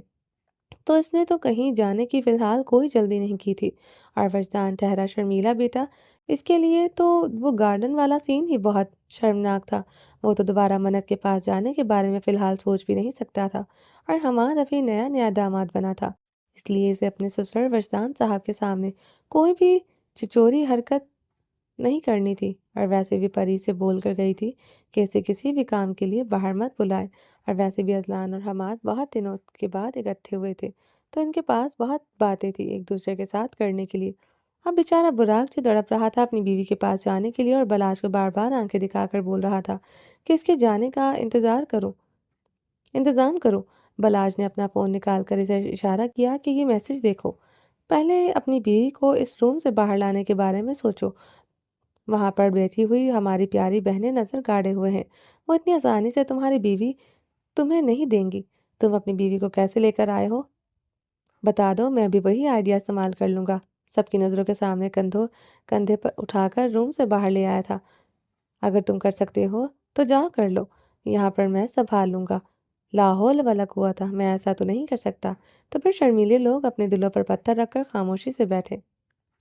تو اس نے تو کہیں جانے کی فی الحال کوئی جلدی نہیں کی تھی۔ اور وجدان ٹھہرا شرمیلا بیٹا، اس کے لیے تو وہ گارڈن والا سین ہی بہت شرمناک تھا۔ وہ تو دوبارہ منت کے پاس جانے کے بارے میں فی الحال سوچ بھی نہیں سکتا تھا، اور حماد ابھی نیا نیا داماد بنا تھا، اس لیے اسے اپنے سسر وجدان صاحب کے سامنے کوئی بھی چچوری حرکت نہیں کرنی تھی، اور ویسے بھی پری سے بول کر گئی تھی کہ اسے کسی بھی کام کے لیے باہر مت بلائے، اور ویسے بھی اذلان اور حماد بہت دنوں کے بعد اکٹھے ہوئے تھے، تو ان کے پاس بہت باتیں تھی ایک دوسرے کے ساتھ کرنے کے لیے۔ اب بیچارہ براق جو تڑپ رہا تھا اپنی بیوی کے پاس جانے کے لیے، اور بلاش کو بار بار آنکھیں دکھا کر بول رہا تھا کہ اس کے جانے کا انتظام کرو۔ بلاج نے اپنا فون نکال کر اسے اشارہ کیا کہ یہ میسج دیکھو، پہلے اپنی بیوی کو اس روم سے باہر لانے کے بارے میں سوچو، وہاں پر بیٹھی ہوئی ہماری پیاری بہنیں نظر گاڑے ہوئے ہیں، وہ اتنی آسانی سے تمہاری بیوی تمہیں نہیں دیں گی، تم اپنی بیوی کو کیسے لے کر آئے ہو بتا دو، میں بھی وہی آئیڈیا استعمال کر لوں گا۔ سب کی نظروں کے سامنے کندھے پر اٹھا کر روم سے باہر لے آیا تھا۔ اگر تم کر سکتے ہو تو جاؤ کر لو، یہاں پر میں سنبھال لوں گا۔ لا حول ولا قوت، میں ایسا تو نہیں کر سکتا۔ تو پھر شرمیلے لوگ اپنے دلوں پر پتھر رکھ کر خاموشی سے بیٹھے۔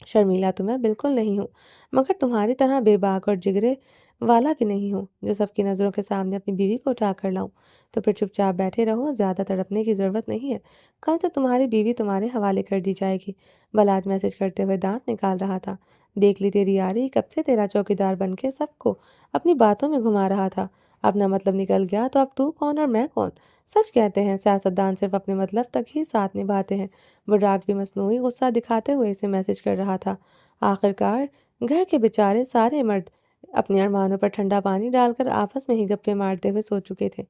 شرمیلا تو میں بالکل نہیں ہوں، مگر تمہاری طرح بے باک اور جگرے والا بھی نہیں ہوں جو سب کی نظروں کے سامنے اپنی بیوی کو اٹھا کر لاؤں۔ تو پھر چپ چاپ بیٹھے رہو، زیادہ تڑپنے کی ضرورت نہیں ہے، کل سے تمہاری بیوی تمہارے حوالے کر دی جائے گی۔ بلاج میسج کرتے ہوئے دانت نکال رہا تھا۔ دیکھ لی تیری یاری، کب سے تیرا چوکیدار بن کے سب کو اپنی باتوں میں گھما رہا تھا، اپنا مطلب نکل گیا تو اب تو کون اور میں کون؟ سچ کہتے ہیں سیاستدان صرف اپنے مطلب تک ہی ساتھ نبھاتے ہیں۔ براق بھی مصنوعی غصہ دکھاتے ہوئے اسے میسج کر رہا تھا۔ آخرکار گھر کے بیچارے سارے مرد اپنے ارمانوں پر ٹھنڈا پانی ڈال کر آپس میں ہی گپے مارتے ہوئے سو چکے تھے،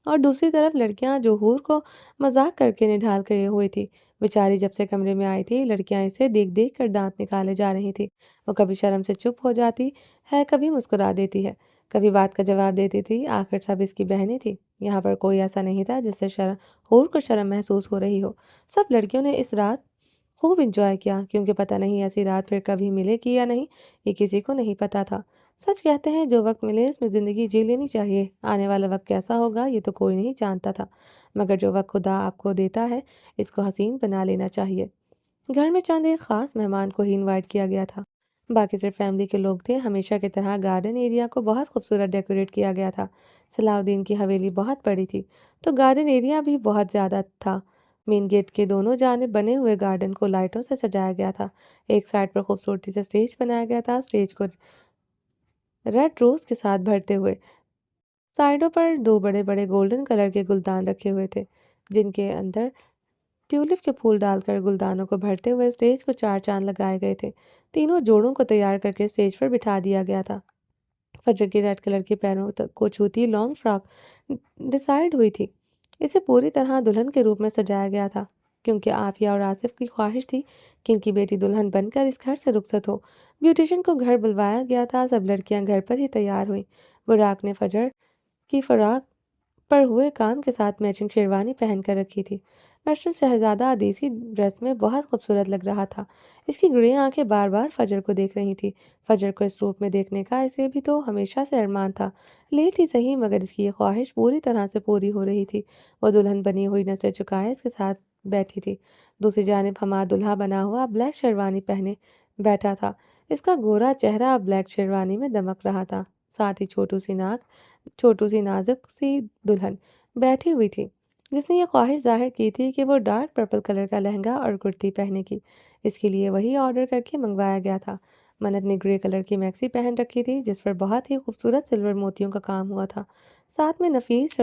اور دوسری طرف لڑکیاں جو حور کو مذاق کر کے نڈھال کیے ہوئی تھی، بیچاری جب سے کمرے میں آئی تھی لڑکیاں اسے دیکھ دیکھ کر دانت نکالے جا رہی تھی۔ وہ کبھی شرم سے چپ ہو جاتی ہے، کبھی مسکرا دیتی ہے، کبھی بات کا جواب دیتی تھی۔ آخر سب اس کی بہنیں تھی، یہاں پر کوئی ایسا نہیں تھا جس سے حور کو شرم محسوس ہو رہی ہو۔ سب لڑکیوں نے اس رات خوب انجوائے کیا، کیونکہ پتہ نہیں ایسی رات پھر کبھی ملے گی یا نہیں، یہ کسی کو نہیں پتہ تھا۔ سچ کہتے ہیں جو وقت ملے اس میں زندگی جی لینی چاہیے، آنے والا وقت کیسا ہوگا یہ تو کوئی نہیں جانتا تھا، مگر جو وقت خدا آپ کو دیتا ہے اس کو حسین بنا لینا چاہیے۔ گھر میں چند ایک خاص مہمان کو ہی انوائٹ کیا گیا تھا، باقی صرف فیملی کے لوگ تھے۔ ہمیشہ کی طرح گارڈن ایریا کو بہت خوبصورت ڈیکوریٹ کیا گیا تھا۔ صلاح الدین کی حویلی بہت بڑی تھی تو گارڈن ایریا بھی بہت زیادہ تھا۔ مین گیٹ کے دونوں جانب بنے ہوئے گارڈن کو لائٹوں سے سجایا گیا تھا۔ ایک سائڈ پر خوبصورتی سے اسٹیج بنایا گیا تھا، اسٹیج کو ریڈ روز کے ساتھ بھرتے ہوئے سائڈوں پر دو بڑے بڑے گولڈن کلر کے گلدان رکھے ہوئے تھے، جن کے اندر ٹیولپ کے پھول ڈال کر گلدانوں کو بھرتے ہوئے اسٹیج کو چار چاند لگائے گئے تھے۔ تینوں جوڑوں کو تیار کر کے اسٹیج پر بٹھا دیا گیا تھا۔ فجر کی ریڈ کلر کے پیروں کو چھوتی لانگ فراک ڈیسائیڈ ہوئی تھی۔ اسے پوری طرح دلہن کے روپ میں سجایا گیا تھا، کیونکہ عافیہ اور آصف کی خواہش تھی کہ ان کی بیٹی دلہن بن کر اس گھر سے رخصت ہو۔ بیوٹیشین کو گھر بلوایا گیا تھا، سب لڑکیاں گھر پر ہی تیار ہوئیں۔ براق نے فجر کی فراق پر ہوئے کام کے ساتھ میچنگ شیروانی پہن کر رکھی تھی۔ میٹرو شہزادہ دیسی ڈریس میں بہت خوبصورت لگ رہا تھا۔ اس کی گڑی آنکھیں بار بار فجر کو دیکھ رہی تھی۔ فجر کو اس روپ میں دیکھنے کا اسے بھی تو ہمیشہ سے ارمان تھا، لیٹ ہی صحیح مگر اس کی یہ خواہش پوری طرح سے پوری ہو رہی تھی۔ وہ دلہن بنی ہوئی نظریں چکائے اس کے ساتھ بیٹھی تھی۔ دوسری جانب حماد دلہا بنا ہوا بلیک شیروانی پہنے بیٹھا تھا۔ اس کا گورا چہرہ بلیک شیروانی میں دمک رہا تھا، ساتھ ہی چھوٹو سی نازک سی دلہن بیٹھی ہوئی تھی جس نے یہ خواہش ظاہر کی تھی کہ وہ ڈارک پرپل کلر کا لہنگا اور کرتی پہنے گی۔ اس کے لیے وہی آرڈر کر کے منگوایا گیا تھا۔ منت نے گرے کلر کی میکسی پہن رکھی تھی جس پر بہت ہی خوبصورت سلور موتیوں کا کام ہوا تھا، ساتھ میں نفیس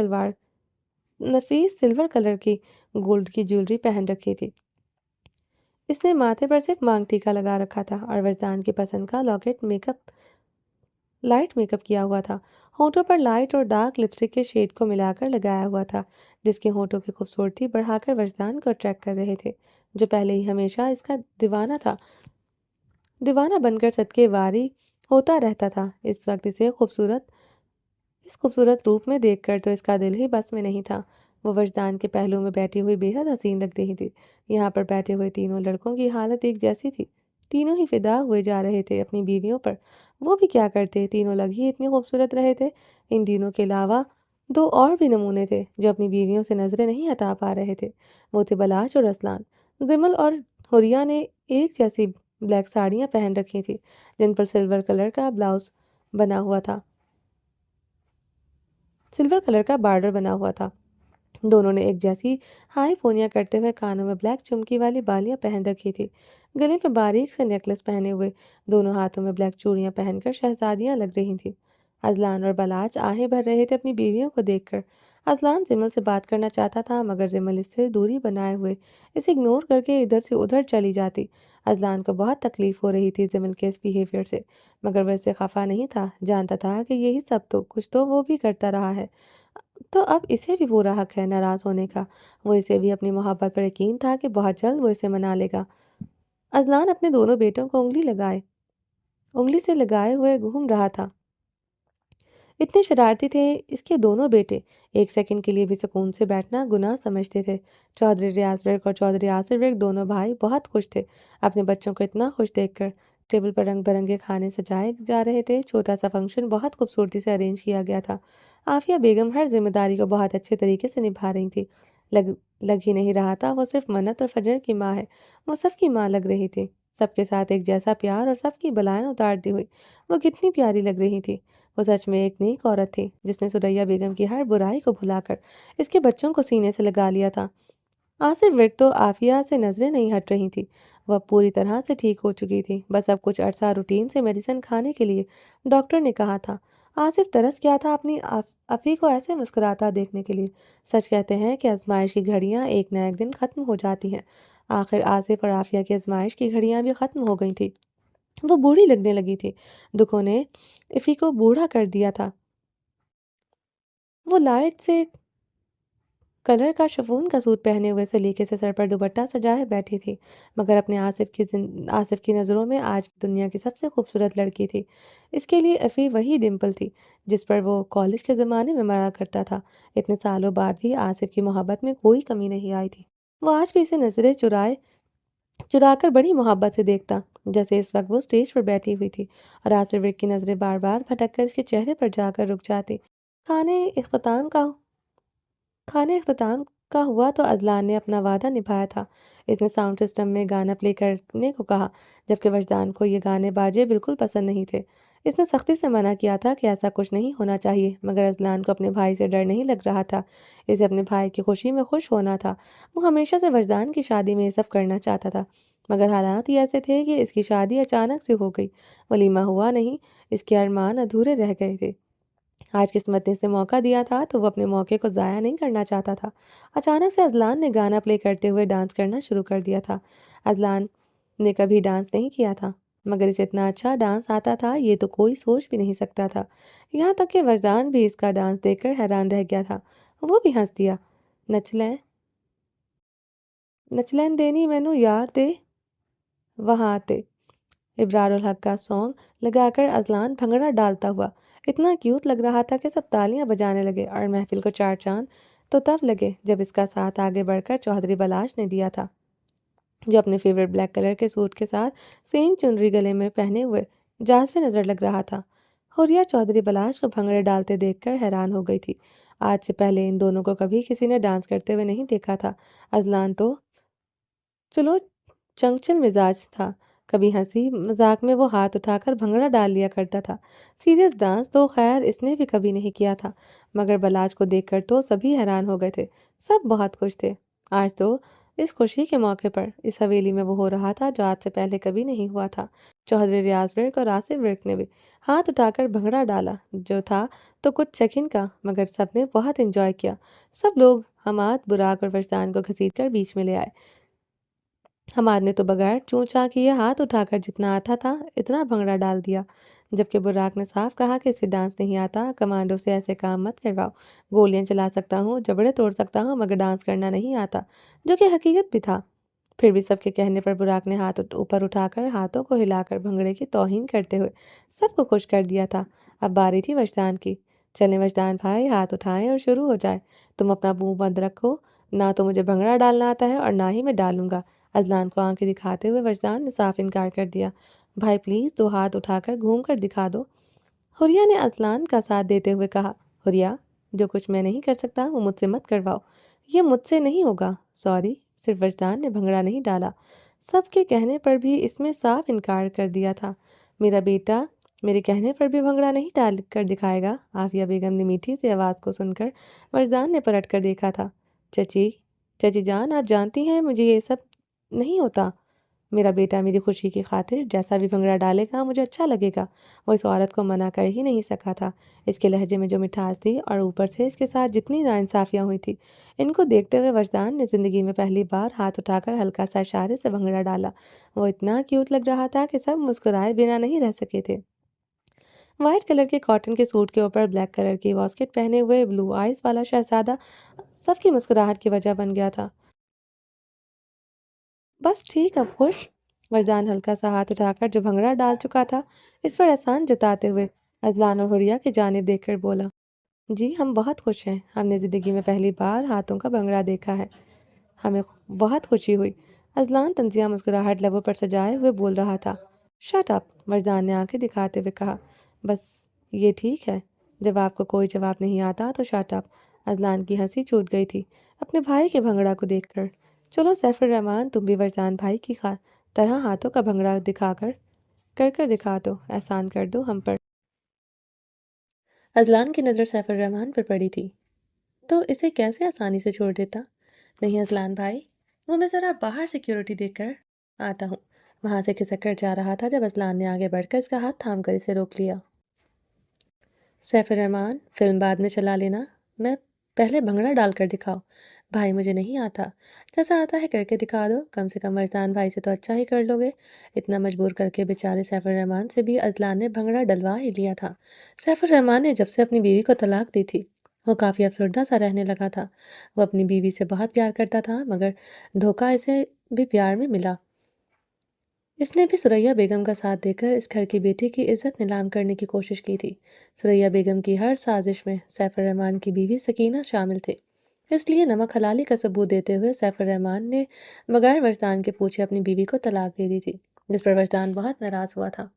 سلور کلر کی گولڈ کی جیولری پہن رکھی تھی۔ اس نے ماتھے پر صرف مانگ ٹیکا لگا رکھا تھا اور وجدان کی پسند کا لائٹ میک اپ کیا ہوا تھا۔ ہونٹوں پر لائٹ اور ڈارک لپسٹک کے شیڈ کو ملا کر لگایا ہوا تھا، جس کے ہونٹوں کی خوبصورتی بڑھا کر وجدان کو اٹریکٹ کر رہے تھے، جو پہلے ہی ہمیشہ اس کا دیوانہ بن کر صدقے واری ہوتا رہتا تھا۔ اس وقت اس خوبصورت روپ میں دیکھ کر تو اس کا دل ہی بس میں نہیں تھا۔ وہ وجدان کے پہلو میں بیٹھی ہوئی بے حد حسین لگ رہی تھی۔ یہاں پر بیٹھے ہوئے تینوں لڑکوں کی حالت ایک جیسی تھی، تینوں ہی فدا ہوئے جا رہے تھے اپنی بیویوں پر۔ وہ بھی کیا کرتے، تینوں لگ ہی اتنے خوبصورت رہے تھے۔ ان تینوں کے علاوہ دو اور بھی نمونے تھے جو اپنی بیویوں سے نظریں نہیں ہٹا پا رہے تھے، وہ تھے بلاش اور رسلان۔ زمل اور حریہ نے ایک جیسی بلیک ساڑیاں پہن رکھی تھی جن پر سلور کلر کا بارڈر بنا ہوا تھا۔ دونوں نے ایک جیسی ہائی پونیاں کرتے ہوئے کانوں میں بلیک چمکی والی بالیاں پہن رکھی تھی، گلے پہ باریک سے نیکلس پہنے ہوئے، دونوں ہاتھوں میں بلیک چوڑیاں پہن کر شہزادیاں لگ رہی تھیں۔ ازلان اور بلاش آہیں بھر رہے تھے اپنی بیویوں کو دیکھ کر۔ ازلان زمل سے بات کرنا چاہتا تھا مگر زمل اس سے دوری بنائے ہوئے اسے اگنور کر کے ادھر سے ادھر چلی جاتی۔ ازلان کو بہت تکلیف ہو رہی تھی زمل کے اس بیہیویئر سے، مگر وہ اس سے خفا نہیں تھا، جانتا تھا کہ یہی سب تو کچھ تو وہ بھی کرتا رہا ہے، تو اب اسے بھی پورا حق ہے ناراض ہونے کا۔ وہ اسے بھی اپنی محبت پر یقین تھا کہ بہت جلد وہ اسے منا لے گا۔ ازلان اپنے دونوں بیٹوں کو انگلی سے لگائے ہوئے گھوم رہا تھا۔ اتنے شرارتی تھے اس کے دونوں بیٹے، ایک سیکنڈ کے لیے بھی سکون سے بیٹھنا گناہ سمجھتے تھے۔ چودھری ریاض بیگ اور چودھری آصف بیگ دونوں بھائی بہت خوش تھے اپنے بچوں کو اتنا خوش دیکھ کر۔ ٹیبل پر رنگ برنگے کھانے سجائے جا رہے تھے، چھوٹا سا فنکشن بہت خوبصورتی سے ارینج کیا گیا تھا۔ عافیہ بیگم ہر ذمہ داری کو بہت اچھے طریقے سے نبھا رہی تھی، لگ ہی نہیں رہا تھا وہ صرف منت اور فجر کی ماں ہے، وہ سب کی ماں لگ رہی تھی، سب کے ساتھ ایک جیسا پیار اور سب کی بلائیں اتارتی ہوئی وہ کتنی پیاری لگ رہی تھی۔ وہ سچ میں ایک نیک عورت تھی جس نے سریا بیگم کی ہر برائی کو بھلا کر اس کے بچوں کو سینے سے لگا لیا تھا۔ آصف بیگ تو عافیہ سے نظریں نہیں ہٹ رہی تھی، وہ اب پوری طرح سے ٹھیک ہو چکی تھی، بس اب کچھ عرصہ روٹین سے میڈیسن کھانے کے لیے ڈاکٹر نے کہا تھا۔ آصف ترس گیا تھا اپنی افی کو ایسے مسکراتا دیکھنے کے لیے۔ سچ کہتے ہیں کہ آزمائش کی گھڑیاں ایک نہ ایک دن ختم ہو جاتی ہیں۔ آخر آصف اور عافیہ کی آزمائش کی گھڑیاں بھی ختم ہو گئی تھی، وہ بوڑھی لگنے لگی تھی، دکھوں نے افی کو بوڑھا کر دیا تھا۔ وہ لائٹ سے کلر کا شفون کا سوٹ پہنے ہوئے سلیقے سے سر پر دوپٹہ سجائے بیٹھی تھی، مگر اپنے آصف کی نظروں میں آج بھی دنیا کی سب سے خوبصورت لڑکی تھی۔ اس کے لیے افی وہی ڈمپل تھی جس پر وہ کالج کے زمانے میں مرا کرتا تھا۔ اتنے سالوں بعد بھی آصف کی محبت میں کوئی کمی نہیں آئی تھی، وہ آج بھی اسے نظریں چرا کر بڑی محبت سے دیکھتا، جیسے اس وقت وہ اسٹیج پر بیٹھی ہوئی تھی اور آصف بیگ کی نظریں بار بار بھٹک کر اس کے چہرے پر جا کر رک جاتی۔ کھانے اختتام کا ہوا تو ازلان نے اپنا وعدہ نبھایا تھا۔ اس نے ساؤنڈ سسٹم میں گانا پلے کرنے کو کہا، جبکہ وجدان کو یہ گانے باجے بالکل پسند نہیں تھے۔ اس نے سختی سے منع کیا تھا کہ ایسا کچھ نہیں ہونا چاہیے، مگر ازلان کو اپنے بھائی سے ڈر نہیں لگ رہا تھا، اسے اپنے بھائی کی خوشی میں خوش ہونا تھا۔ وہ ہمیشہ سے وجدان کی شادی میں یہ سب کرنا چاہتا تھا، مگر حالات ہی ایسے تھے کہ اس کی شادی اچانک سے ہو گئی، ولیمہ ہوا نہیں، اس کے ارمان ادھورے رہ گئے تھے۔ آج قسمت نے اسے موقع دیا تھا تو وہ اپنے موقع کو ضائع نہیں کرنا چاہتا تھا۔ اچانک سے ازلان نے گانا پلے کرتے ہوئے ڈانس کرنا شروع کر دیا تھا۔ ازلان نے کبھی ڈانس نہیں کیا تھا، مگر اسے اتنا اچھا ڈانس آتا تھا یہ تو کوئی سوچ بھی نہیں سکتا تھا۔ یہاں تک کہ وجدان بھی اس کا ڈانس دیکھ کر حیران رہ گیا تھا۔ وہ بھی ہنس دیا۔ نچلیں نچلین دینی مینو یار دے وہاں آتے ابرار الحق کا سانگ لگا کر اذلان بھنگڑا ڈالتا ہوا اتنا کیوٹ لگ رہا تھا کہ سب تالیاں بجانے لگے اور محفل کو چار چاند تو تب لگے جب اس کا ساتھ آگے بڑھ کر چودھری بلاش نے دیا تھا، جو اپنے فیوریٹ بلیک کلر کے سوٹ کے ساتھ سیم چنری گلے میں پہنے ہوئے جازب نظر لگ رہا تھا۔ حوریہ چودھری بلاش کو بھنگڑے ڈالتے دیکھ کر حیران ہو گئی تھی۔ آج سے پہلے ان دونوں کو کبھی کسی نے ڈانس کرتے ہوئے نہیں دیکھا تھا۔ اذلان تو چلو چنچل مزاج تھا، کبھی ہنسی مذاق میں وہ ہاتھ اٹھا کر بھنگڑا ڈال لیا کرتا تھا۔ سیریس ڈانس تو خیر اس نے بھی کبھی نہیں کیا تھا، مگر بلاش کو دیکھ کر تو سبھی حیران ہو گئے تھے۔ سب بہت خوش تھے۔ آج تو اس خوشی کے موقع پر اس حویلی میں وہ ہو رہا تھا جو آج سے پہلے کبھی نہیں ہوا تھا۔ چودھری ریاض ورک اور آصف ورک نے بھی ہاتھ اٹھا کر بھنگڑا ڈالا، جو تھا تو کچھ سیکنڈ کا، مگر سب نے بہت انجوائے کیا۔ سب لوگ حماد، براق اور وجدان کو گھسیٹ کر بیچ میں لے آئے۔ حماد نے تو بغیر چوں چاں کیے ہاتھ اٹھا کر جتنا آتا تھا اتنا بھنگڑا ڈال دیا، جبکہ براق نے صاف کہا کہ اسے ڈانس نہیں آتا، کمانڈو سے ایسے کام مت کرواؤ۔ گولیاں چلا سکتا ہوں، جبڑے توڑ سکتا ہوں، مگر ڈانس کرنا نہیں آتا، جو کہ حقیقت بھی تھا۔ پھر بھی سب کے کہنے پر براق نے ہاتھ اوپر اٹھا کر ہاتھوں کو ہلا کر بھنگڑے کی توہین کرتے ہوئے سب کو خوش کر دیا تھا۔ اب باری تھی وجدان کی۔ چلیں وجدان بھائی، ہاتھ اٹھائیں اور شروع ہو جائے۔ تم اپنا منہ بند رکھو، نہ تو مجھے بھنگڑا ڈالنا آتا ہے اور نہ ہی میں ڈالوں گا۔ اذلان کو آنکھیں دکھاتے ہوئے وجدان نے صاف انکار کر دیا۔ بھائی پلیز 2 ہاتھ اٹھا کر گھوم کر دکھا دو۔ حوریہ نے اذلان کا ساتھ دیتے ہوئے کہا، حوریہ جو کچھ میں نہیں کر سکتا وہ مجھ سے مت کرواؤ، یہ مجھ سے نہیں ہوگا۔ سوری۔ صرف وجدان نے بھنگڑا نہیں ڈالا، سب کے کہنے پر بھی اس میں صاف انکار کر دیا تھا۔ میرا بیٹا میرے کہنے پر بھی بھنگڑا نہیں ڈال کر دکھائے گا؟ عافیہ بیگم نے میٹھی سی آواز کو سن کر وجدان نے پلٹ کر دیکھا تھا۔ چچی جان، آپ جانتی ہیں مجھے یہ سب نہیں ہوتا۔ میرا بیٹا میری خوشی کی خاطر جیسا بھی بھنگڑا ڈالے گا مجھے اچھا لگے گا۔ وہ اس عورت کو منع کر ہی نہیں سکا تھا۔ اس کے لہجے میں جو مٹھاس تھی اور اوپر سے اس کے ساتھ جتنی ناانصافیاں ہوئی تھی، ان کو دیکھتے ہوئے وجدان نے زندگی میں پہلی بار ہاتھ اٹھا کر ہلکا سا اشارے سے بھنگڑا ڈالا۔ وہ اتنا کیوٹ لگ رہا تھا کہ سب مسکرائے بنا نہیں رہ سکے تھے۔ وائٹ کلر کے کاٹن کے سوٹ کے اوپر بلیک کلر کی واسکٹ پہنے ہوئے بلو آئیز والا شہزادہ سب کی مسکراہٹ کی وجہ بن گیا تھا۔ بس ٹھیک، اب خوش؟ وجدان ہلکا سا ہاتھ اٹھا کر جو بھنگڑا ڈال چکا تھا اس پر احسان جتاتے ہوئے اذلان اور حوریہ کی جانب دیکھ کر بولا، جی ہم بہت خوش ہیں، ہم نے زندگی میں پہلی بار ہاتھوں کا بھنگڑا دیکھا ہے، ہمیں بہت خوشی ہوئی۔ اذلان طنزیہ مسکراہٹ لبوں پر سجائے ہوئے بول رہا تھا۔ شٹ اپ، وجدان نے آنکھیں دکھاتے ہوئے کہا، بس یہ ٹھیک ہے، جب آپ کو کوئی جواب نہیں آتا تو شٹ اپ۔ اذلان کی ہنسی چھوٹ گئی تھی اپنے بھائی کے بھنگڑا کو دیکھ کر۔ چلو سیف الرحمن، تم بھی وجدان بھائی کی طرح ہاتھوں کا بھنگڑا دکھا کر دکھا دو، احسان کر دو ہم پر۔ اذلان کی نظر سیف الرحمن پر پڑی تھی تو اسے کیسے آسانی سے چھوڑ دیتا؟ نہیں اذلان بھائی، وہ میں ذرا باہر سیکیورٹی دیکھ کر آتا ہوں۔ وہاں سے کھسک کر جا رہا تھا جب اذلان نے آگے بڑھ کر اس کا ہاتھ تھام کر اسے روک لیا۔ سیف الرحمن، فلم بعد میں چلا لینا، میں پہلے بھنگڑا ڈال کر دکھاؤ۔ بھائی مجھے نہیں آتا، جیسا آتا ہے کر کے دکھا دو، کم سے کم وجدان بھائی سے تو اچھا ہی کر لو گے۔ اتنا مجبور کر کے بیچارے سیف الرحمن سے بھی اذلان نے بھنگڑا ڈلوا ہی لیا تھا۔ سیف الرحمن نے جب سے اپنی بیوی کو طلاق دی تھی وہ کافی افسردہ سا رہنے لگا تھا۔ وہ اپنی بیوی سے بہت پیار کرتا تھا، مگر دھوکہ اسے بھی پیار میں ملا۔ اس نے بھی ثریا بیگم کا ساتھ دے کر اس گھر کی بیٹی کی عزت نیلام کرنے کی کوشش کی تھی۔ ثریا بیگم کی ہر سازش میں سیف الرحمن کی بیوی سکینہ شامل تھی، اس لیے نمک حلالی کا ثبوت دیتے ہوئے سیف الرحمن نے بغیر وجدان کے پوچھے اپنی بیوی کو طلاق دے دی تھی، جس پر وجدان بہت ناراض ہوا تھا،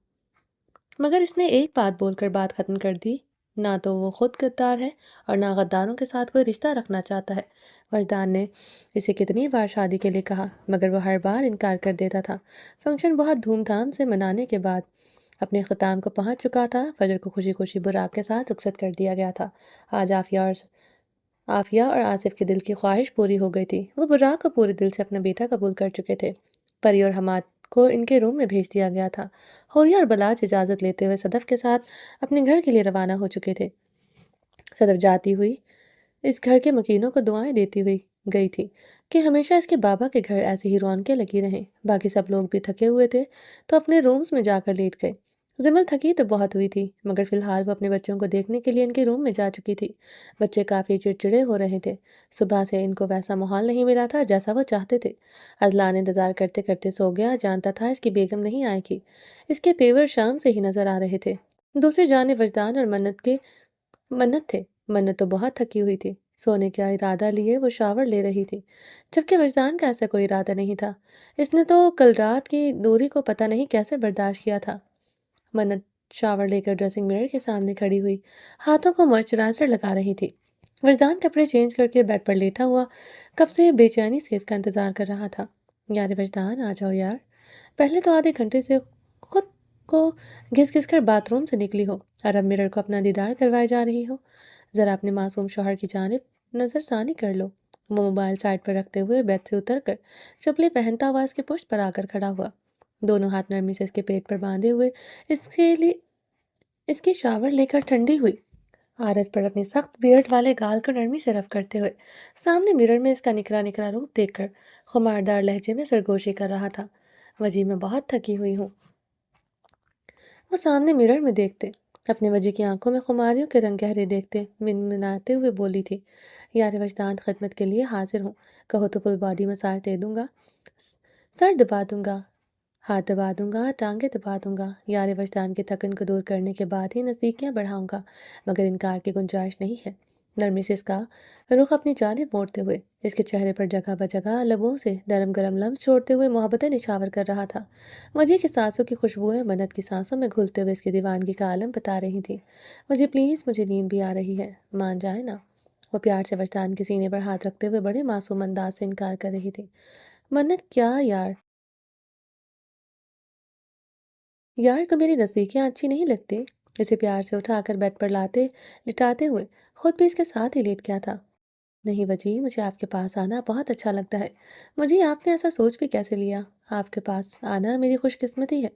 مگر اس نے ایک بات بول کر بات ختم کر دی، نہ تو وہ خود غدار ہے اور نہ غداروں کے ساتھ کوئی رشتہ رکھنا چاہتا ہے۔ وجدان نے اسے کتنی بار شادی کے لیے کہا، مگر وہ ہر بار انکار کر دیتا تھا۔ فنکشن بہت دھوم دھام سے منانے کے بعد اپنے اختتام کو پہنچ چکا تھا۔ فجر کو خوشی خوشی براق کے ساتھ رخصت کر دیا گیا تھا۔ آج عافیہ اور آصف کے دل کی خواہش پوری ہو گئی تھی۔ وہ براق کو پورے دل سے اپنا بیٹا قبول کر چکے تھے۔ پری اور حماد کو ان کے روم میں بھیج دیا گیا تھا۔ حوریہ اور بلاج اجازت لیتے ہوئے صدف کے ساتھ اپنے گھر کے لیے روانہ ہو چکے تھے۔ صدف جاتی ہوئی اس گھر کے مکینوں کو دعائیں دیتی ہوئی گئی تھی کہ ہمیشہ اس کے بابا کے گھر ایسے ہی رونقیں لگی رہیں۔ باقی سب لوگ بھی تھکے ہوئے تھے تو اپنے رومز میں جا کر لیٹ گئے۔ زمل تھکی تو بہت ہوئی تھی، مگر فی الحال وہ اپنے بچوں کو دیکھنے کے لیے ان کے روم میں جا چکی تھی۔ بچے کافی چڑچڑے ہو رہے تھے۔ صبح سے ان کو ویسا ماحول نہیں ملا تھا جیسا وہ چاہتے تھے۔ اذلان انتظار کرتے کرتے سو گیا، جانتا تھا اس کی بیگم نہیں آئے گی۔ اس کے تیور شام سے ہی نظر آ رہے تھے۔ دوسری جانب وجدان اور منت تھے۔ منت تو بہت تھکی ہوئی تھی، سونے کا ارادہ لیے وہ شاور لے رہی تھی، جبکہ وجدان کا ایسا کوئی ارادہ نہیں تھا۔ اس نے تو کل رات کی دوری کو پتہ نہیں کیسے برداشت کیا تھا۔ منت شاور لے کر ڈریسنگ میرر کے سامنے کھڑی ہوئی، ہاتھوں کو موئسچرائزر لگا رہی تھی۔ وجدان کپڑے چینج کر کے بیڈ پر لیٹا ہوا کب سے بے چینی سے اس کا انتظار کر رہا تھا۔ یار وجدان آ جاؤ یار، پہلے تو آدھے گھنٹے سے خود کو گھس گھس کر باتھ روم سے نکلی ہو اور اب مرر کو اپنا دیدار کروائے جا رہی ہو۔ ذرا اپنے معصوم شوہر کی جانب نظر ثانی کر لو۔ وہ موبائل سائڈ پر رکھتے ہوئے بیڈ سے اتر کر چپلے پہنتا ہوا اس کے پشت پر آ کر کھڑا ہوا، دونوں ہاتھ نرمی سے اس کے پیٹ پر باندھے ہوئے اس کی شاور لے کر ٹھنڈی ہوئی آرس پر اپنی سخت بیئرڈ والے گال کو نرمی سے رف کرتے ہوئے سامنے مرر میں اس کا نکرا نکرا روپ دیکھ کر خماردار لہجے میں سرگوشی کر رہا تھا۔ وجی میں بہت تھکی ہوئی ہوں، وہ سامنے مرر میں دیکھتے، اپنے وجی کی آنکھوں میں خماریوں کے رنگ گہرے دیکھتے منمناتے ہوئے بولی تھی، یار وجدان خدمت کے لیے حاضر ہوں، کہو تو فل باڈی مساج دے دوں گا، سر دبا دوں گا، ہاتھ دبا دوں گا، ٹانگیں دبا دوں گا، یار وجدان کے تھکن کو دور کرنے کے بعد ہی نزدیکیاں بڑھاؤں گا، مگر انکار کی گنجائش نہیں ہے۔ نرمی سے اس کا رخ اپنی جانب موڑتے ہوئے اس کے چہرے پر جگہ بجگہ لبوں سے نرم گرم لمس چھوڑتے ہوئے محبتیں نچھاور کر رہا تھا۔ وجہ کی سانسوں کی خوشبوئیں منت کی سانسوں میں گھلتے ہوئے اس کی دیوانگی کا عالم بتا رہی تھی۔ وجہ پلیز، مجھے نیند بھی آ رہی ہے، مان جائے نا۔ وہ پیار سے وجدان کے سینے پر ہاتھ رکھتے ہوئے بڑے معصوم انداز سے انکار کر رہی تھی۔ منت کیا یار کو میری نزدیکیاں اچھی نہیں لگتی؟ اسے پیار سے اٹھا کر بیڈ پر لٹاتے ہوئے خود بھی اس کے ساتھ ہی لیٹ گیا تھا۔ نہیں وجی، مجھے آپ کے پاس آنا بہت اچھا لگتا ہے۔ مجھے آپ نے ایسا سوچ بھی کیسے لیا؟ آپ کے پاس آنا میری خوش قسمتی ہے۔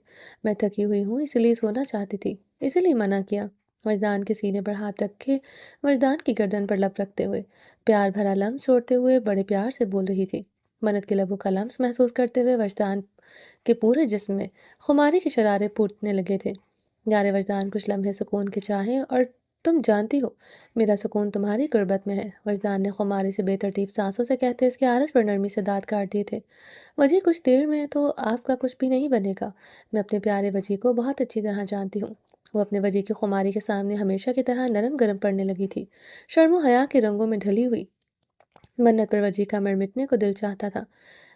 میں تھکی ہوئی ہوں، اس لیے سونا چاہتی تھی، اسی لیے منع کیا۔ وجدان کے سینے پر ہاتھ رکھے وجدان کی گردن پر لب رکھتے ہوئے پیار بھرا لمس چھوڑتے ہوئے بڑے پیار سے بول رہی تھی۔ منت کے لبوں کا لمس محسوس کرتے ہوئے وجدان کے پورے جسم میں خماری کے شرارے پھوٹنے لگے تھے۔ یار وجدان، کچھ لمحے سکون کے چاہیں اور تم جانتی ہو میرا سکون تمہاری قربت میں ہے، وجدان نے خماری سے بے ترتیب سانسوں سے کہتے اس کے عارض پر نرمی سے دانت کاٹ دیے تھے۔ وجہ کچھ دیر میں تو آپ کا کچھ بھی نہیں بنے گا، میں اپنے پیارے وجہ کو بہت اچھی طرح جانتی ہوں۔ وہ اپنے وجہ کی خماری کے سامنے ہمیشہ کی طرح نرم گرم پڑنے لگی تھی، شرم و حیا کے رنگوں میں ڈھلی ہوئی۔ منت پر وجہ کا مر مٹنے کو دل چاہتا تھا۔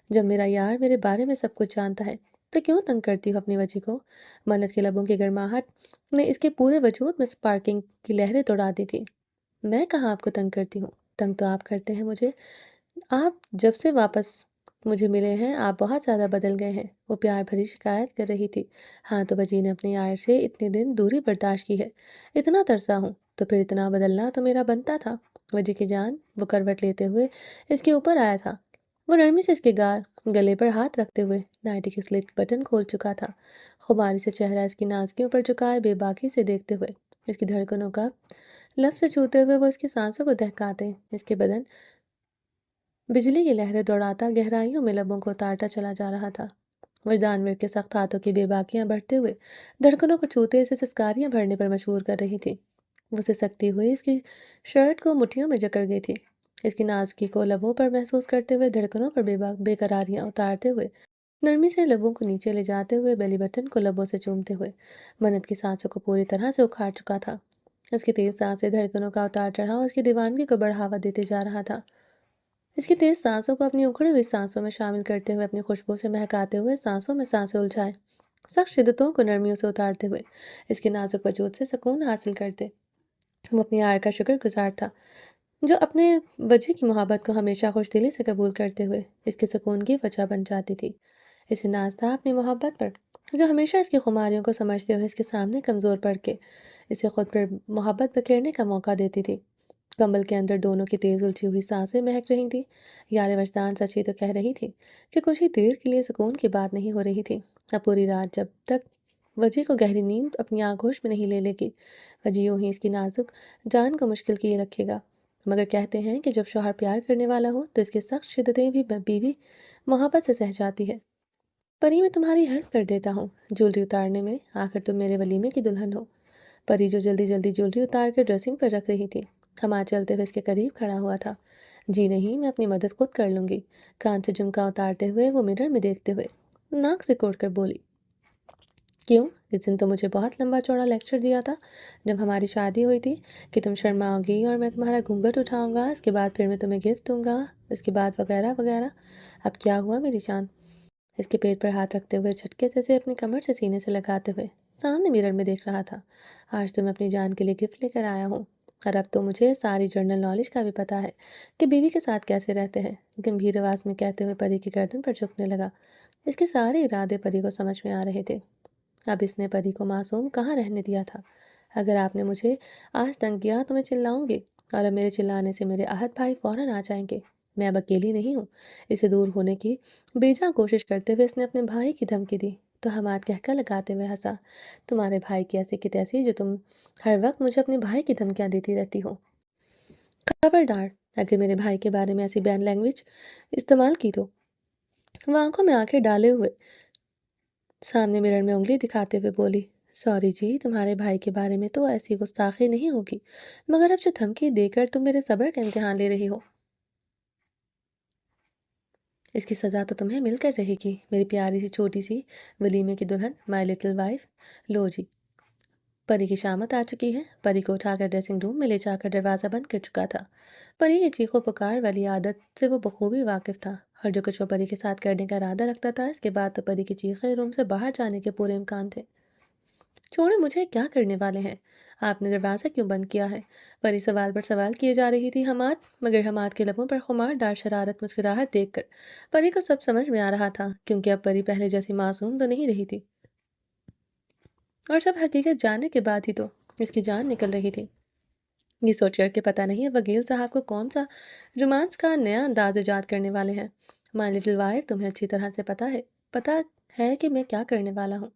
جب میرا یار میرے بارے میں سب کچھ جانتا ہے تو کیوں تنگ کرتی ہو اپنی وجہ کو؟ منت کے لبوں کی گرماہٹ نے اس کے پورے وجود میں سپارکنگ کی لہریں دوڑا دی تھی۔ میں کہاں آپ کو تنگ کرتی ہوں؟ تنگ تو آپ کرتے ہیں مجھے۔ آپ جب سے واپس مجھے ملے ہیں آپ بہت زیادہ بدل گئے ہیں، وہ پیار بھری شکایت کر رہی تھی۔ ہاں تو وجی نے اپنے یار سے اتنے دن دوری برداشت کی ہے، اتنا ترسا ہوں تو پھر اتنا بدلنا تو میرا بنتا تھا۔ وجہ کی جان وہ کروٹ لیتے ہوئے اس کے اوپر آیا تھا، وہ نرمی سے اس کے گلے پر ہاتھ رکھتے ہوئے نائٹی کی سلٹ بٹن کھول چکا تھا۔ خماری سے چہرہ اس کی نازکیوں پر جھکائے بے باکی سے دیکھتے ہوئے اس کی دھڑکنوں کا لب سے چھوتے ہوئے وہ اس کی سانسوں کو دہکاتے اس کے بدن بجلی کی لہریں دوڑاتا گہرائیوں میں لبوں کو اتارتا چلا جا رہا تھا۔ وجدان میر کے سخت ہاتھوں کی بے باکیاں بڑھتے ہوئے دھڑکنوں کو چھوتے اسے سسکاریاں بھرنے پر مجبور کر رہی تھی۔ وہ سسکتی ہوئی اس کی شرٹ کو مٹھیوں میں جکڑ گئی تھی، اس کی نازکی کو لبوں پر محسوس کرتے ہوئے دھڑکنوں پر بے قراریاں اتارتے ہوئے نرمی سے لبوں کو نیچے لے جاتے ہوئے بیلی بٹن کو لبوں سے چومتے ہوئے منت کی سانسوں کو پوری طرح سے اکھاڑ چکا تھا۔ اس کی تیز سانسیں دھڑکنوں کا اتار چڑھاؤ اس کی دیوانگی کو بڑھاوا دیتے جا رہا تھا۔ اس کی تیز سانسوں کو اپنی اکھڑی ہوئی سانسوں میں شامل کرتے ہوئے اپنی خوشبو سے مہکاتے ہوئے سانسوں میں سانسیں الجھائے سخت شدتوں کو نرمیوں سے اتارتے ہوئے اس کے نازک وجود سے سکون حاصل کرتے۔ وہ اپنی یار کا شکر گزار تھا جو اپنے وجہ کی محبت کو ہمیشہ خوش دلی سے قبول کرتے ہوئے اس کے سکون کی وجہ بن جاتی تھی۔ اسے ناز تھا اپنی محبت پر جو ہمیشہ اس کی خماریوں کو سمجھتے ہوئے اس کے سامنے کمزور پڑ کے اسے خود پر محبت بکھیرنے کا موقع دیتی تھی۔ کمبل کے اندر دونوں کی تیز الجھی ہوئی سانسیں مہک رہی تھیں۔ یار وجدان سچ ہی تو کہہ رہی تھی کہ کچھ ہی دیر کے لیے سکون کی بات نہیں ہو رہی تھی، اب پوری رات جب تک وجہ کو گہری نیند اپنی آغوش میں نہیں لے لے گی وجہ یوں ہی اس کی نازک جان کو مشکل کیے رکھے گا۔ مگر کہتے ہیں کہ جب شوہر پیار کرنے والا ہو تو اس کی سخت شدتیں بھی بیوی محبت سے سہ جاتی ہے۔ پری، میں تمہاری ہیلپ کر دیتا ہوں جولری اتارنے میں، آخر تم میرے ولیمے کی دلہن ہو۔ پری، جو جلدی جلدی جولری اتار کر ڈریسنگ پر رکھ رہی تھی، حماد چلتے ہوئے اس کے قریب کھڑا ہوا تھا۔ جی نہیں، میں اپنی مدد خود کر لوں گی، کان سے جھمکا اتارتے ہوئے وہ مرر میں دیکھتے ہوئے ناک سے کوٹ کر بولی۔ کیوں؟ اس دن تو مجھے بہت لمبا چوڑا لیکچر دیا تھا جب ہماری شادی ہوئی تھی کہ تم شرماؤ گی اور میں تمہارا گھونگھٹ اٹھاؤں گا، اس کے بعد پھر میں تمہیں گفٹ دوں گا، اس کے بعد وغیرہ وغیرہ۔ اب کیا ہوا میری جان؟ اس کے پیٹ پر ہاتھ رکھتے ہوئے جھٹکے سے اسے اپنی کمر سے سینے سے لگاتے ہوئے سامنے مرر میں دیکھ رہا تھا۔ آج تو میں اپنی جان کے لیے گفٹ لے کر آیا ہوں، اور اب تو مجھے ساری جنرل نالج کا بھی پتہ ہے کہ بیوی کے ساتھ کیسے رہتے ہیں، گمبھیر آواز میں کہتے ہوئے پری کی گردن پر جھکنے لگا۔ اس کے سارے ارادے پری کو سمجھ میں آ رہے تھے۔ اب اس نے پری کو معصوم کہاں رہنے دیا تھا۔ اگر آپ نے مجھے آج تنگ کیا تو میں چلاؤں گی، اور اب میرے چلانے سے میرے احد بھائی فوراً آ جائیں گے۔ میں اب اکیلی نہیں ہوں۔ اسے دور ہونے کی بے جان کوشش کرتے ہوئے اس نے اپنے بھائی کی دھمکی دی تو حماد کہکا لگاتے ہوئے ہنسا۔ تمہارے بھائی کی ایسی کی تیسی جو تم ہر وقت مجھے اپنے بھائی کی دھمکیاں دیتی رہتی ہو۔ خبردار، اگر میرے بھائی کے بارے میں ایسی بین لینگویج استعمال کی تو۔ وہ آنکھوں میں آنکھیں ڈالے ہوئے سامنے مرر میں انگلی دکھاتے ہوئے بولی۔ سوری جی، تمہارے بھائی کے بارے میں تو ایسی گستاخی نہیں ہوگی، مگر اب جو دھمکی دے کر تم میرے صبر کا امتحان لے رہی ہو، اس کی سزا تو تمہیں مل کر رہے گی، میری پیاری سی چھوٹی سی ولیمے کی دلہن، مائی لٹل وائف۔ لو جی، پری کی شامت آ چکی ہے۔ پری کو اٹھا کر ڈریسنگ روم میں لے جا کر دروازہ بند کر چکا تھا۔ پری کی چیخو پکار والی عادت سے وہ بخوبی واقف تھا، اور جو کچھ وہ پری کے ساتھ کرنے کا ارادہ رکھتا تھا، اس کے بعد تو پری کی چیخیں روم سے باہر جانے کے پورے امکان تھے۔ چھوڑے، مجھے کیا کرنے والے ہیں؟ آپ نے دروازہ کیوں بند کیا ہے؟ پری سوال پر سوال کیے جا رہی تھی مگر حماد کے لبوں پر خمار شرارت مسکراہٹ دیکھ کر پری کو سب سمجھ میں آ رہا تھا، کیونکہ اب پری پہلے جیسی معصوم تو نہیں رہی تھی، اور سب حقیقت جاننے کے بعد ہی تو اس کی جان نکل رہی تھی۔ یہ سوچ کر کہ پتہ نہیں ہے وکیل صاحب کو کون سا رومانس کا نیا انداز ایجاد کرنے والے ہیں۔ مائی لٹل وائف، تمہیں اچھی طرح سے پتہ ہے کہ میں کیا کرنے والا ہوں۔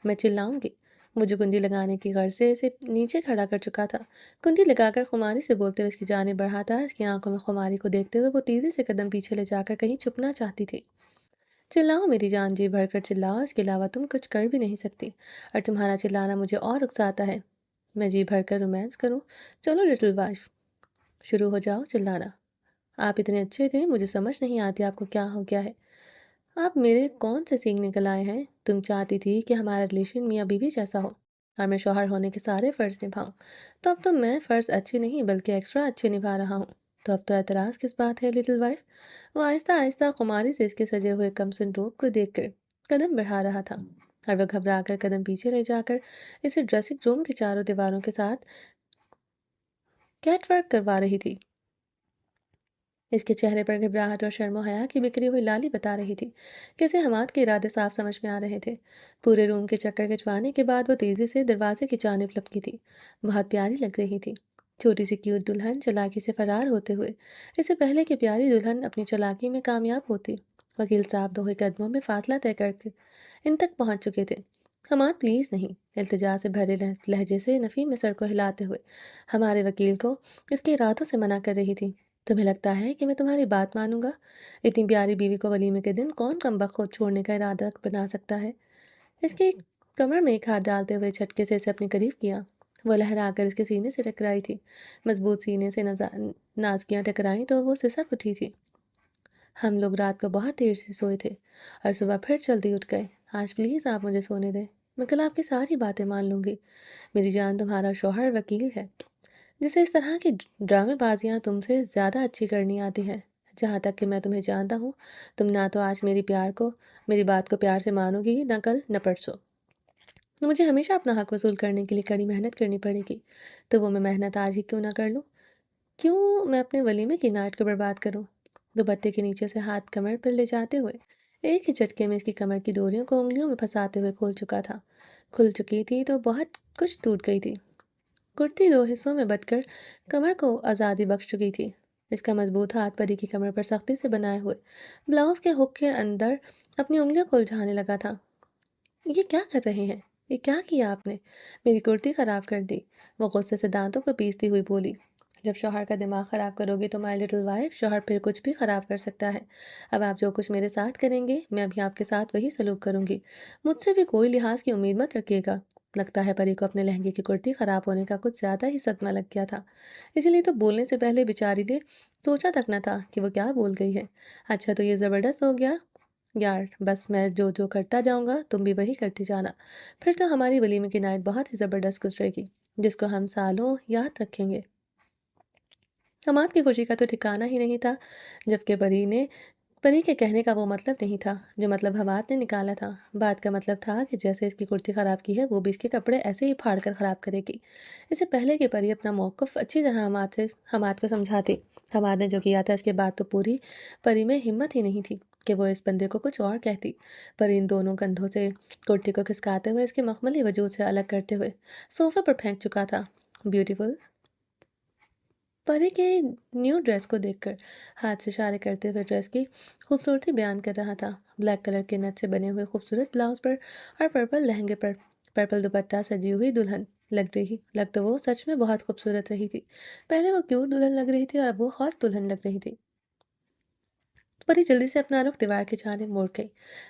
میں چلاؤں گی۔ مجھے کنڈی لگانے کی غرض سے اسے نیچے کھڑا کر چکا تھا۔ کنڈی لگا کر خماری سے بولتے ہوئے اس کی جانب بڑھا تھا۔ اس کی آنکھوں میں خماری کو دیکھتے ہوئے وہ تیزی سے قدم پیچھے لے جا کر کہیں چھپنا چاہتی تھی۔ چلاؤ میری جان، جی بھر کر چلاؤ، اس کے علاوہ تم کچھ کر بھی نہیں سکتی، اور تمہارا چلانا مجھے اور اکساتا ہے۔ میں جی بھر کر رومانس کروں؟ چلو لٹل وائف، شروع ہو جاؤ چلانا۔ آپ اتنے اچھے تھے، مجھے سمجھ نہیں آتی آپ کو کیا ہو گیا ہے۔ آپ میرے کون سے سینگ نکل آئے ہیں؟ تم چاہتی تھی کہ ہمارا ریلیشن میاں بیوی جیسا ہو اور میں شوہر ہونے کے سارے فرض نبھاؤں، تو اب تو میں فرض اچھے نہیں بلکہ ایکسٹرا اچھے نبھا رہا ہوں، تو اب تو اعتراض کس بات ہے لٹل وائف؟ وہ آہستہ آہستہ خماری سے اس کے سجے ہوئے کمسن روپ کو دیکھ کر قدم بڑھا رہا تھا، اور وہ گھبرا کر قدم پیچھے لے جا کر اسے ڈریسنگ روم کے چاروں دیواروں کے ساتھ کیٹ ورک کروا رہی تھی۔ اس کے چہرے پر گھبراہٹ اور شرم و حیا کی بکھری ہوئی لالی بتا رہی تھی کہ اسے حماد کے ارادے صاف سمجھ میں آ رہے تھے۔ پورے روم کے چکر کھنچوانے کے بعد وہ تیزی سے دروازے کی جانب لپکی تھی۔ بہت پیاری لگ رہی تھی، چھوٹی سی کیوٹ دلہن چلاکی سے فرار ہوتے ہوئے، اس سے پہلے کہ پیاری دلہن اپنی چلاکی میں کامیاب ہوتی۔ وکیل صاحب 2 قدموں میں فاصلہ طے کر کے ان تک پہنچ چکے تھے۔ حماد پلیز نہیں، التجا سے بھرے لہجے سے نفی میں سر کو ہلاتے ہوئے ہمارے وکیل کو اس کے ارادوں سے منع کر رہی تھی۔ تمہیں لگتا ہے کہ میں تمہاری بات مانوں گا؟ اتنی پیاری بیوی کو ولیمے کے دن کون کمبخت خود چھوڑنے کا ارادہ بنا سکتا ہے؟ اس کی کمر میں ایک ہاتھ ڈالتے ہوئے جھٹکے سے اسے اپنے قریب کیا۔ وہ لہرا کر اس کے سینے سے ٹکرائی تھی۔ مضبوط سینے سے نازکیاں ٹکرائیں تو وہ سسک اٹھی تھی۔ ہم لوگ رات کو بہت دیر سے سوئے تھے اور صبح پھر جلدی اٹھ گئے۔ آج پلیز آپ مجھے سونے دیں، میں کل آپ کی ساری باتیں مان لوں گی۔ میری جان، تمہارا شوہر وکیل ہے جسے اس طرح کی ڈرامے بازیاں تم سے زیادہ اچھی کرنی آتی ہیں۔ جہاں تک کہ میں تمہیں جانتا ہوں، تم نہ تو آج میری بات کو پیار سے مانو گی، نہ کل نہ پرسوں۔ مجھے ہمیشہ اپنا حق وصول کرنے کے لیے کڑی محنت کرنی پڑے گی، تو وہ میں محنت آج ہی کیوں نہ کر لوں؟ کیوں میں اپنے ولیمے کی نائٹ کو برباد کروں؟ دوپٹے کے نیچے سے ہاتھ کمر پر لے جاتے ہوئے ایک ہی جھٹکے میں اس کی کمر کی ڈوریوں کو انگلیوں میں پھنساتے ہوئے کھل چکی تھی تو بہت کچھ ٹوٹ گئی تھی۔ کرتی 2 حصوں میں بٹ کر کمر کو آزادی بخش چکی تھی۔ اس کا مضبوط ہاتھ پری کی کمر پر سختی سے بنائے ہوئے بلاؤز کے ہک کے اندر اپنی انگلیوں کو الجھانے لگا تھا۔ یہ کیا کر رہے ہیں؟ یہ کیا کیا آپ نے؟ میری کرتی خراب کر دی، وہ غصے سے دانتوں کو پیستی ہوئی بولی۔ جب شوہر کا دماغ خراب کرو گی تو مائی لٹل وائف شوہر پھر کچھ بھی خراب کر سکتا ہے۔ اب آپ جو کچھ میرے ساتھ کریں گے میں بھی آپ کے ساتھ وہی سلوک کروں گی۔ مجھ سے بھی کوئی لحاظ کی امید مت رکھیے گا۔ لگتا ہے پری کو اپنے لہنگے کی کرتی خراب ہونے کا کچھ زیادہ ہی صدمہ لگ گیا تھا، اسی لیے تو بولنے سے پہلے بیچاری نے سوچا تک نہ تھا کہ وہ کیا بول گئی ہے۔ اچھا تو یہ زبردست ہو گیا یار، بس میں جو جو کرتا جاؤں گا تم بھی وہی کرتی جانا، پھر تو ہماری ولیمے کی نائٹ بہت ہی زبردست گزرے گی، جس کو ہم سالوں یاد رکھیں گے۔ حماد کی خوشی کا تو ٹھکانہ ہی نہیں تھا، جبکہ پری کے کہنے کا وہ مطلب نہیں تھا جو مطلب حماد نے نکالا تھا۔ بات کا مطلب تھا کہ جیسے اس کی کرتی خراب کی ہے وہ بھی اس کے کپڑے ایسے ہی پھاڑ کر خراب کرے گی۔ اس سے پہلے کہ پری اپنا موقف اچھی طرح حماد کو سمجھاتی، حماد نے جو کیا تھا اس کے بعد تو پوری پری میں ہمت ہی نہیں تھی کہ وہ اس بندے کو کچھ اور کہتی۔ پری ان دونوں کندھوں سے کرتی کو کھسکاتے ہوئے اس کے مخملی وجود سے الگ کرتے ہوئے صوفے پر پھینک چکا تھا۔ بیوٹیفل پری کے نیو ڈریس کو دیکھ کر ہاتھ سے اشارے کرتے ہوئے ڈریس کی خوبصورتی بیان کر رہا تھا۔ بلیک کلر کے نت سے بنے ہوئے خوبصورت بلاؤز پر اور پرپل لہنگے پر پرپل دوپٹہ سجی ہوئی دلہن لگ تو وہ سچ میں بہت خوبصورت رہی تھی۔ پہلے وہ کیوٹ دلہن لگ رہی تھی اور اب وہ ہاٹ دلہن لگ رہی تھی۔ پری جلدی سے اپنا رخ دیوار کی جانب موڑ گئی،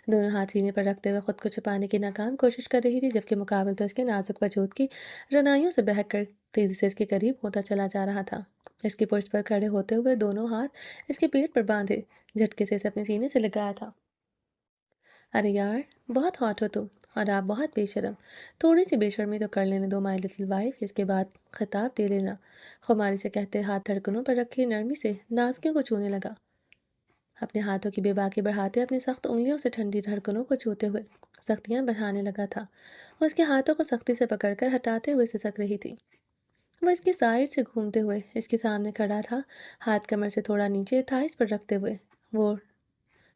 دونوں ہاتھ سینے پر رکھتے ہوئے خود کو چھپانے کی ناکام کوشش کر رہی تھی، جبکہ مقابل تو اس کے نازک وجود کی رنائیوں سے بہک کر تیزی سے اس کے قریب ہوتا چلا جا رہا تھا۔ اس کی پشت پر کھڑے ہوتے ہوئے دونوں ہاتھ اس کے پیٹ پر باندھے جھٹکے سے اسے اپنے سینے سے لگایا تھا۔ ارے یار، بہت ہاٹ ہو تم، اور آپ بہت بے شرم، تھوڑی سی بے شرمی تو کر لینے دو مائی لٹل وائف۔ اس کے بعد خطاب دے لینا، خماری سے کہتے ہاتھ دھڑکنوں پر رکھی نرمی سے نازکیوں کو چھونے لگا، اپنے ہاتھوں کی بے باکی بڑھاتے اپنی سخت انگلیوں سے ٹھنڈی دھڑکنوں کو چھوتے ہوئے سختیاں بڑھانے لگا تھا۔ وہ اس کے ہاتھوں کو سختی سے پکڑ کر ہٹاتے ہوئے سسک رہی تھی۔ وہ اس کی سائڈ سے گھومتے ہوئے اس کے سامنے کھڑا تھا، ہاتھ کمر سے تھوڑا نیچے تھائس پر رکھتے ہوئے وہ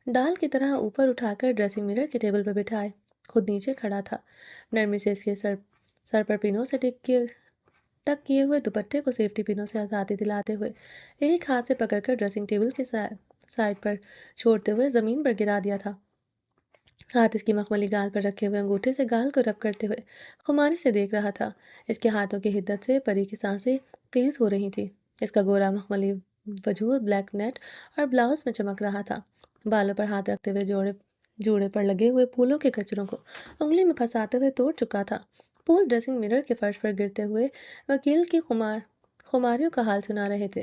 ڈال کی طرح اوپر اٹھا کر ڈریسنگ مرر کے ٹیبل پر بٹھائے خود نیچے کھڑا تھا، نرمی سے اس کے سر پر پینوں سے ٹک کیے ہوئے دوپٹے کو سیفٹی پنوں سے آزادی دلاتے ہوئے ایک ہاتھ سے پکڑ کر ڈریسنگ ٹیبل کے سائڈ پر چھوڑتے ہوئے زمین پر گرا دیا تھا۔ ہاتھ اس کی مخملی گال پر رکھے ہوئے انگوٹھے سے گال کو رب کرتے ہوئے خماری سے دیکھ رہا تھا۔ اس کے ہاتھوں کی حدت سے پری کی سانسیں تیز ہو رہی تھی۔ اس کا گورا مخملی وجود بلیک نیٹ اور بلاؤز میں چمک رہا تھا، بالوں پر ہاتھ رکھتے ہوئے جوڑے پر لگے ہوئے پھولوں کے کچروں کو انگلی میں پھنساتے ہوئے توڑ چکا تھا۔ پھول ڈریسنگ مرر کے فرش پر گرتے ہوئے وکیل کی خماریوں کا حال سنا رہے تھے۔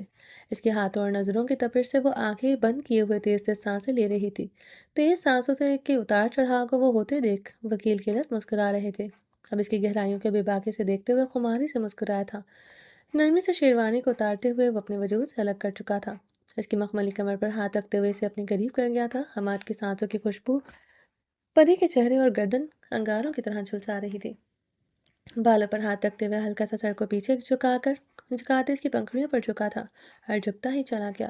اس کے ہاتھوں اور نظروں کی تپش سے وہ آنکھیں بند کیے ہوئے تیز تیز سانسیں لے رہی تھی۔ تیز سانسوں سے کے اتار چڑھاؤ کو وہ ہوتے دیکھ وکیل کے لت مسکرا رہے تھے۔ اب اس کی گہرائیوں کے بے باکی سے دیکھتے ہوئے خماری سے مسکرایا تھا۔ نرمی سے شیروانی کو اتارتے ہوئے وہ اپنے وجود سے الگ کر چکا تھا۔ اس کی مخملی کمر پر ہاتھ رکھتے ہوئے اسے اپنے قریب کر گیا تھا۔ حماد کی سانسوں کی خوشبو پری کے چہرے اور گردن انگاروں کی طرح جھلسا رہی تھی۔ بالوں پر ہاتھ رکھتے ہوئے ہلکا سا سر کو پیچھے جھکاتے اس کی پنکھڑیوں پر جھکا تھا اور جھکتا ہی چلا گیا۔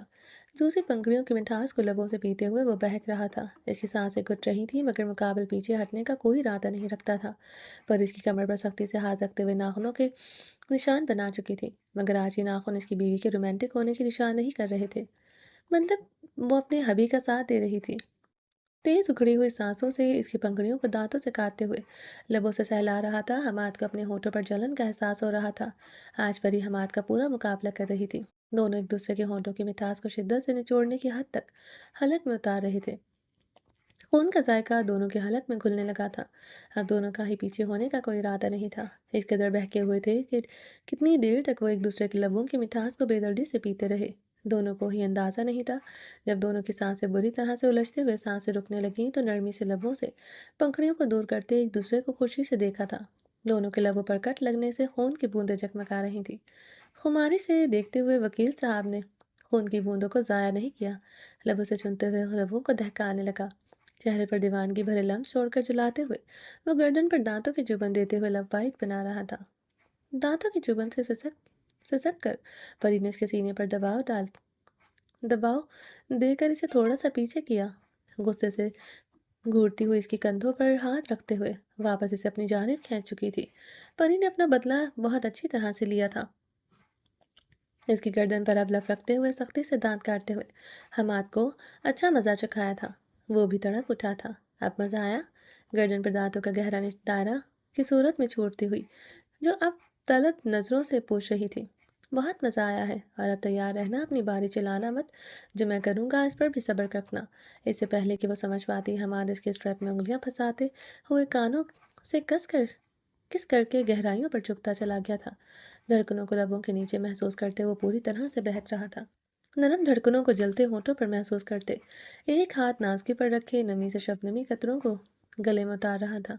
دوسری پنکھڑیوں کی مٹھاس کو لبوں سے پیتے ہوئے وہ بہک رہا تھا۔ اس کی سانسیں گھٹ رہی تھی مگر مقابل پیچھے ہٹنے کا کوئی ارادہ نہیں رکھتا تھا۔ پر اس کی کمر پر سختی سے ہاتھ رکھتے ہوئے ناخنوں کے نشان بنا چکی تھی، مگر آج یہ ناخن اس کی بیوی کے رومانٹک ہونے کے نشان نہیں کر رہے تھے، مطلب وہ اپنے ہبی کا ساتھ دے رہی تھی۔ تیز اکھڑی ہوئی سانسوں سے اس کی پنکھڑیوں کو دانتوں سے کاٹتے ہوئے لبوں سے سہلا رہا تھا۔ حماد کو اپنے ہونٹوں پر جلن کا احساس ہو رہا تھا۔ آج پری حماد کا پورا مقابلہ کر رہی تھی۔ دونوں ایک دوسرے کے ہونٹوں کی مٹھاس کو شدت سے نچوڑنے کی حد تک حلق میں اتار رہے تھے۔ خون کا ذائقہ دونوں کے حلق میں گھلنے لگا تھا۔ اب دونوں کا ہی پیچھے ہونے کا کوئی ارادہ نہیں تھا۔ اس قدر بہکے ہوئے تھے کہ کتنی دیر تک وہ ایک دوسرے کے لبوں کی مٹھاس کو بے دردی سے پیتے رہے۔ دونوں کو ہی اندازہ نہیں تھا، جب دونوں کی سانسیں بری طرح سے الجھتے ہوئے سانسیں رکنے لگیں تو نرمی سے لبوں سے پنکھڑیوں کو دور کرتے ایک دوسرے کو خوشی سے دیکھا تھا۔ دونوں کے لبوں پر کٹ لگنے سے خون کی بوندیں جگمگا رہی تھیں۔ خماری سے دیکھتے ہوئے وکیل صاحب نے خون کی بوندوں کو ضائع نہیں کیا، لبوں سے چنتے ہوئے لبوں کو دہکانے لگا، چہرے پر دیوانگی بھرے لمس چھوڑ کر جلاتے ہوئے وہ گردن پر دانتوں کی چبھن دیتے ہوئے لب بائٹ بنا رہا تھا۔ دانتوں کی چبھن سے سسک کر پری نے اس کے سینے پر دباؤ دے کر اسے تھوڑا سا پیچھے کیا، غصے سے گھورتی ہوئی اس کی کندھوں پر ہاتھ رکھتے ہوئے واپس اسے اپنی جانب کھینچ چکی تھی۔ پری نے اپنا بدلہ بہت اچھی طرح سے لیا تھا۔ اس کی گردن پر اب لف رکھتے ہوئے سختی سے دانت کاٹتے ہوئے حماد کو اچھا مزہ چکھایا تھا۔ وہ بھی تڑپ اٹھا تھا۔ اب مزہ آیا؟ گردن پر دانتوں کا گہرا دائرہ کی صورت میں چھوڑتی ہوئی جو اب طلب نظروں سے پوچھ رہی تھی۔ بہت مزہ آیا ہے، اور اب تیار رہنا، اپنی باری چلانا مت، جو میں کروں گا اس پر بھی صبر رکھنا۔ اس سے پہلے کہ وہ سمجھ پاتی، حماد اس کے اسٹریپ میں انگلیاں پھنساتے ہوئے کانوں سے کس کر کے گہرائیوں پر جھکتا چلا گیا تھا۔ دھڑکنوں کو لبوں کے نیچے محسوس کرتے وہ پوری طرح سے بہک رہا تھا، نرم دھڑکنوں کو جلتے ہونٹوں پر محسوس کرتے، ایک ہاتھ نازکی پر رکھے نمی سے شبنمی قطروں کو گلے میں اتار رہا تھا۔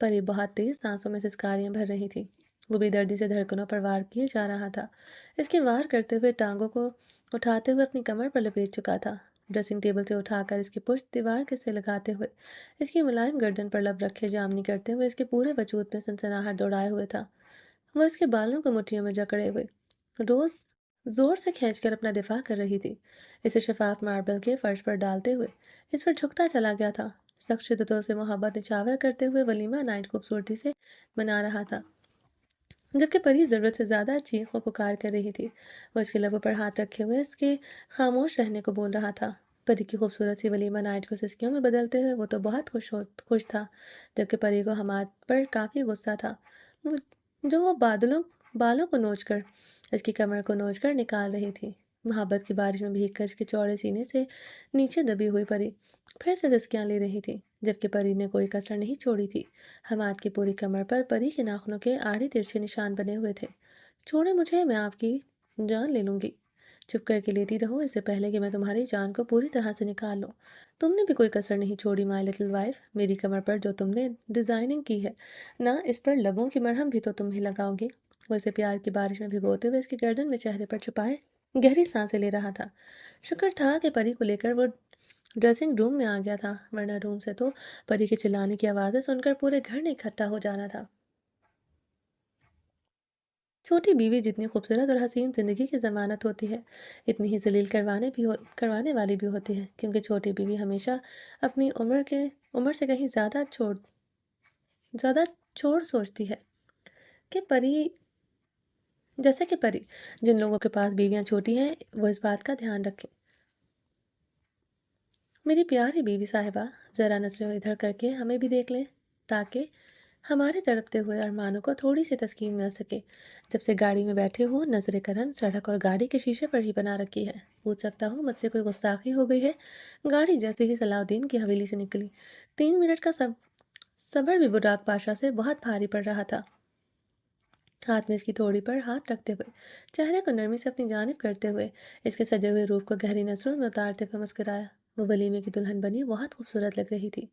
پری بہت تیز سانسوں میں سسکاریاں بھر رہی تھی، وہ بے دردی سے دھڑکنوں پر وار کیے جا رہا تھا، اس کے وار کرتے ہوئے ٹانگوں کو اٹھاتے ہوئے اپنی کمر پر لپیٹ چکا تھا، ڈریسنگ ٹیبل سے اٹھا کر اس کی پشت دیوار کے سے لگاتے ہوئے، اس کی ملائم گردن پر لب رکھے جامنی کرتے ہوئے اس کے پورے وجود میں سنسناہٹ دوڑائے ہوئے تھا۔ وہ اس کے بالوں کو مٹھیوں میں جکڑے ہوئے روز زور سے کھینچ کر اپنا دفاع کر رہی تھی، اسے شفاف ماربل کے فرش پر ڈالتے ہوئے اس پر جھکتا چلا گیا تھا، سخت شدتوں سے محبت نچاور کرتے ہوئے ولیمہ نائٹ خوبصورتی سے منا رہا تھا، جبکہ پری ضرورت سے زیادہ چیخ و پکار کر رہی تھی۔ وہ اس کے لبوں پر ہاتھ رکھے ہوئے اس کے خاموش رہنے کو بول رہا تھا۔ پری کی خوبصورت سی ولیمہ نائٹ کو سسکیوں میں بدلتے ہوئے وہ تو بہت خوش تھا، جبکہ پری کو حماد پر کافی غصہ تھا، جو وہ بالوں کو نوچ کر اس کی کمر کو نوچ کر نکال رہی تھی۔ محبت کی بارش میں بھیگ کر اس کے چوڑے سینے سے نیچے دبی ہوئی پری پھر سے دسکیاں لے رہی تھی، جبکہ پری نے کوئی کسر نہیں چھوڑی تھی۔ حماد کی پوری کمر پر پری کے ناخنوں کے آڑے ترچھے نشان بنے ہوئے تھے۔ چھوڑے مجھے، میں آپ کی جان لے لوں گی۔ چپ کر کے لیتی رہو اس سے پہلے کہ میں تمہاری جان کو پوری طرح سے نکال لوں۔ تم نے بھی کوئی کسر نہیں چھوڑی مائی لٹل وائف، میری کمر پر جو تم نے ڈیزائننگ کی ہے نا، اس پر لبوں کی مرہم بھی تو تم ہی لگاؤ گی۔ وہ اسے پیار کی بارش میں بھگوتے ہوئے اس کی گردن میں چہرے پر چھپائے گہری سانسیں لے رہا تھا۔ شکر تھا کہ پری کو لے کر وہ ڈریسنگ روم میں آ گیا تھا، ورنہ روم سے تو پری کے چلانے کی آوازیں سن کر پورے گھر نے اکٹھا ہو جانا تھا۔ چھوٹی بیوی جتنی خوبصورت اور حسین زندگی کی ضمانت ہوتی ہے، اتنی ہی ذلیل کروانے والی بھی ہوتی ہے، کیونکہ چھوٹی بیوی ہمیشہ اپنی عمر سے کہیں زیادہ چھوڑ سوچتی ہے کہ پری جن لوگوں کے پاس بیویاں چھوٹی ہیں وہ اس بات کا دھیان رکھیں۔ میری پیاری بیوی صاحبہ، ذرا نظریں ادھر کر کے ہمیں بھی دیکھ لیں، تاکہ ہمارے تڑپتے ہوئے ارمانوں کو تھوڑی سی تسکین مل سکے۔ جب سے گاڑی میں بیٹھے ہو نظر کرم سڑک اور گاڑی کے شیشے پر ہی بنا رکھی ہے، پوچھ سکتا ہوں مجھ سے کوئی گستاخی ہو گئی ہے؟ گاڑی جیسے ہی صلاح الدین کی حویلی سے نکلی، 3 منٹ کا صبر بھی براق پاشا سے بہت بھاری پڑ رہا تھا۔ ہاتھ میں اس کی تھوڑی پر ہاتھ رکھتے ہوئے، چہرے کو نرمی سے اپنی جانب کرتے ہوئے، اس کے سجے ہوئے روپ کو گہری نظروں میں اتارتے ہوئے مسکرایا۔ وہ ولیمے کی دلہن بنی بہت خوبصورت لگ رہی تھی،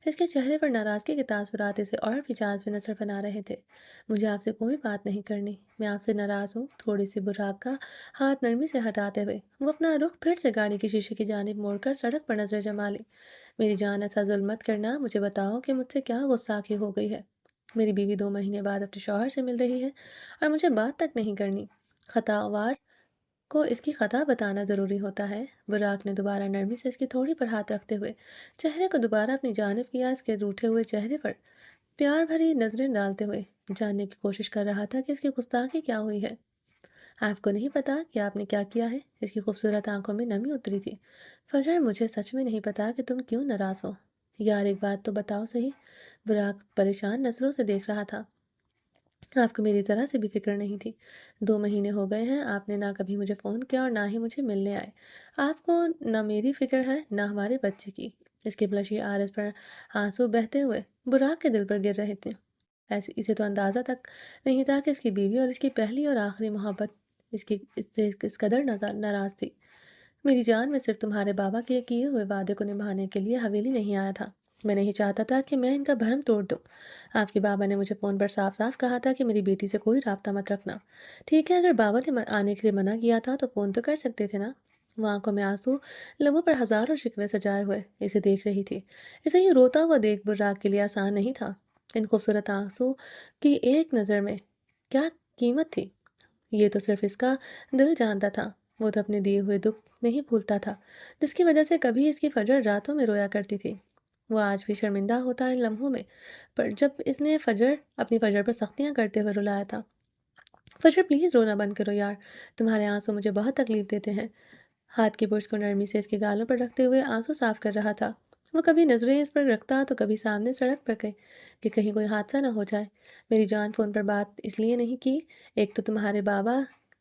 اس کے چہرے پر ناراضگی کے تاثرات اسے اور بھی جازب نظر بنا رہے تھے۔ مجھے آپ سے کوئی بات نہیں کرنی، میں آپ سے ناراض ہوں۔ تھوڑی سی براق کا ہاتھ نرمی سے ہٹاتے ہوئے وہ اپنا رخ پھر سے گاڑی کے شیشے کی جانب موڑ کر سڑک پر نظر جما لی۔ میری جان، ایسا ظلم مت کرنا، مجھے بتاؤ کہ مجھ سے کیا غصاخی ہو گئی ہے؟ میری بیوی 2 مہینے بعد اپنے شوہر سے مل رہی ہے اور مجھے بات تک نہیں کرنی۔ خطاوار کو اس کی خطا بتانا ضروری ہوتا ہے؟ براق نے دوبارہ نرمی سے اس کی تھوڑی پر ہاتھ رکھتے ہوئے چہرے کو دوبارہ اپنی جانب کیا، اس کے روٹھے ہوئے چہرے پر پیار بھری نظریں ڈالتے ہوئے جاننے کی کوشش کر رہا تھا کہ اس کی گستاخی کیا ہوئی ہے۔ آپ کو نہیں پتا کہ آپ نے کیا کیا ہے؟ اس کی خوبصورت آنکھوں میں نمی اتری تھی۔ فجر، مجھے سچ میں نہیں پتا کہ تم کیوں ناراض ہو۔ یار ایک بات تو بتاؤ صحیح۔ براق پریشان نظروں سے دیکھ رہا تھا۔ آپ کو میری ذرا سے بھی فکر نہیں تھی۔ 2 مہینے ہو گئے ہیں، آپ نے نہ کبھی مجھے فون کیا اور نہ ہی مجھے ملنے آئے۔ آپ کو نہ میری فکر ہے نہ ہمارے بچے کی۔ اس کے بلشی آرز پر آنسو بہتے ہوئے براق کے دل پر گر رہے تھے۔ اسے تو اندازہ تک نہیں تھا کہ اس کی بیوی اور اس کی پہلی اور آخری محبت اس سے اس قدر ناراض تھی۔ میری جان، میں صرف تمہارے بابا کے کیے ہوئے وعدے کو نبھانے کے لیے حویلی نہیں آیا تھا۔ میں نہیں چاہتا تھا کہ میں ان کا بھرم توڑ دوں۔ آپ کے بابا نے مجھے فون پر صاف صاف کہا تھا کہ میری بیٹی سے کوئی رابطہ مت رکھنا۔ ٹھیک ہے، اگر بابا نے آنے کے لیے منع کیا تھا تو فون تو کر سکتے تھے نا؟ وہ آنکھوں میں آنسو، لبوں پر ہزاروں شکوے سجائے ہوئے اسے دیکھ رہی تھی۔ اسے یہ روتا ہوا دیکھ براق کے لیے آسان نہیں تھا۔ ان خوبصورت آنسو کی ایک نظر میں کیا قیمت تھی، یہ تو صرف اس کا دل جانتا تھا۔ وہ تو اپنے دیے ہوئے دکھ نہیں بھولتا تھا، جس کی وجہ سے کبھی اس کی فجر راتوں میں رویا کرتی تھی۔ وہ آج بھی شرمندہ ہوتا ان لمحوں میں، پر جب اس نے اپنی فجر پر سختیاں کرتے ہوئے رلایا تھا۔ فجر، پلیز رونا بند کرو یار، تمہارے آنسو مجھے بہت تکلیف دیتے ہیں۔ ہاتھ کی برش کو نرمی سے اس کے گالوں پر رکھتے ہوئے آنسو صاف کر رہا تھا۔ وہ کبھی نظریں اس پر رکھتا تو کبھی سامنے سڑک پر گئے کہ کہیں کوئی حادثہ نہ ہو جائے۔ میری جان، فون پر بات اس لیے نہیں کی، ایک تو تمہارے بابا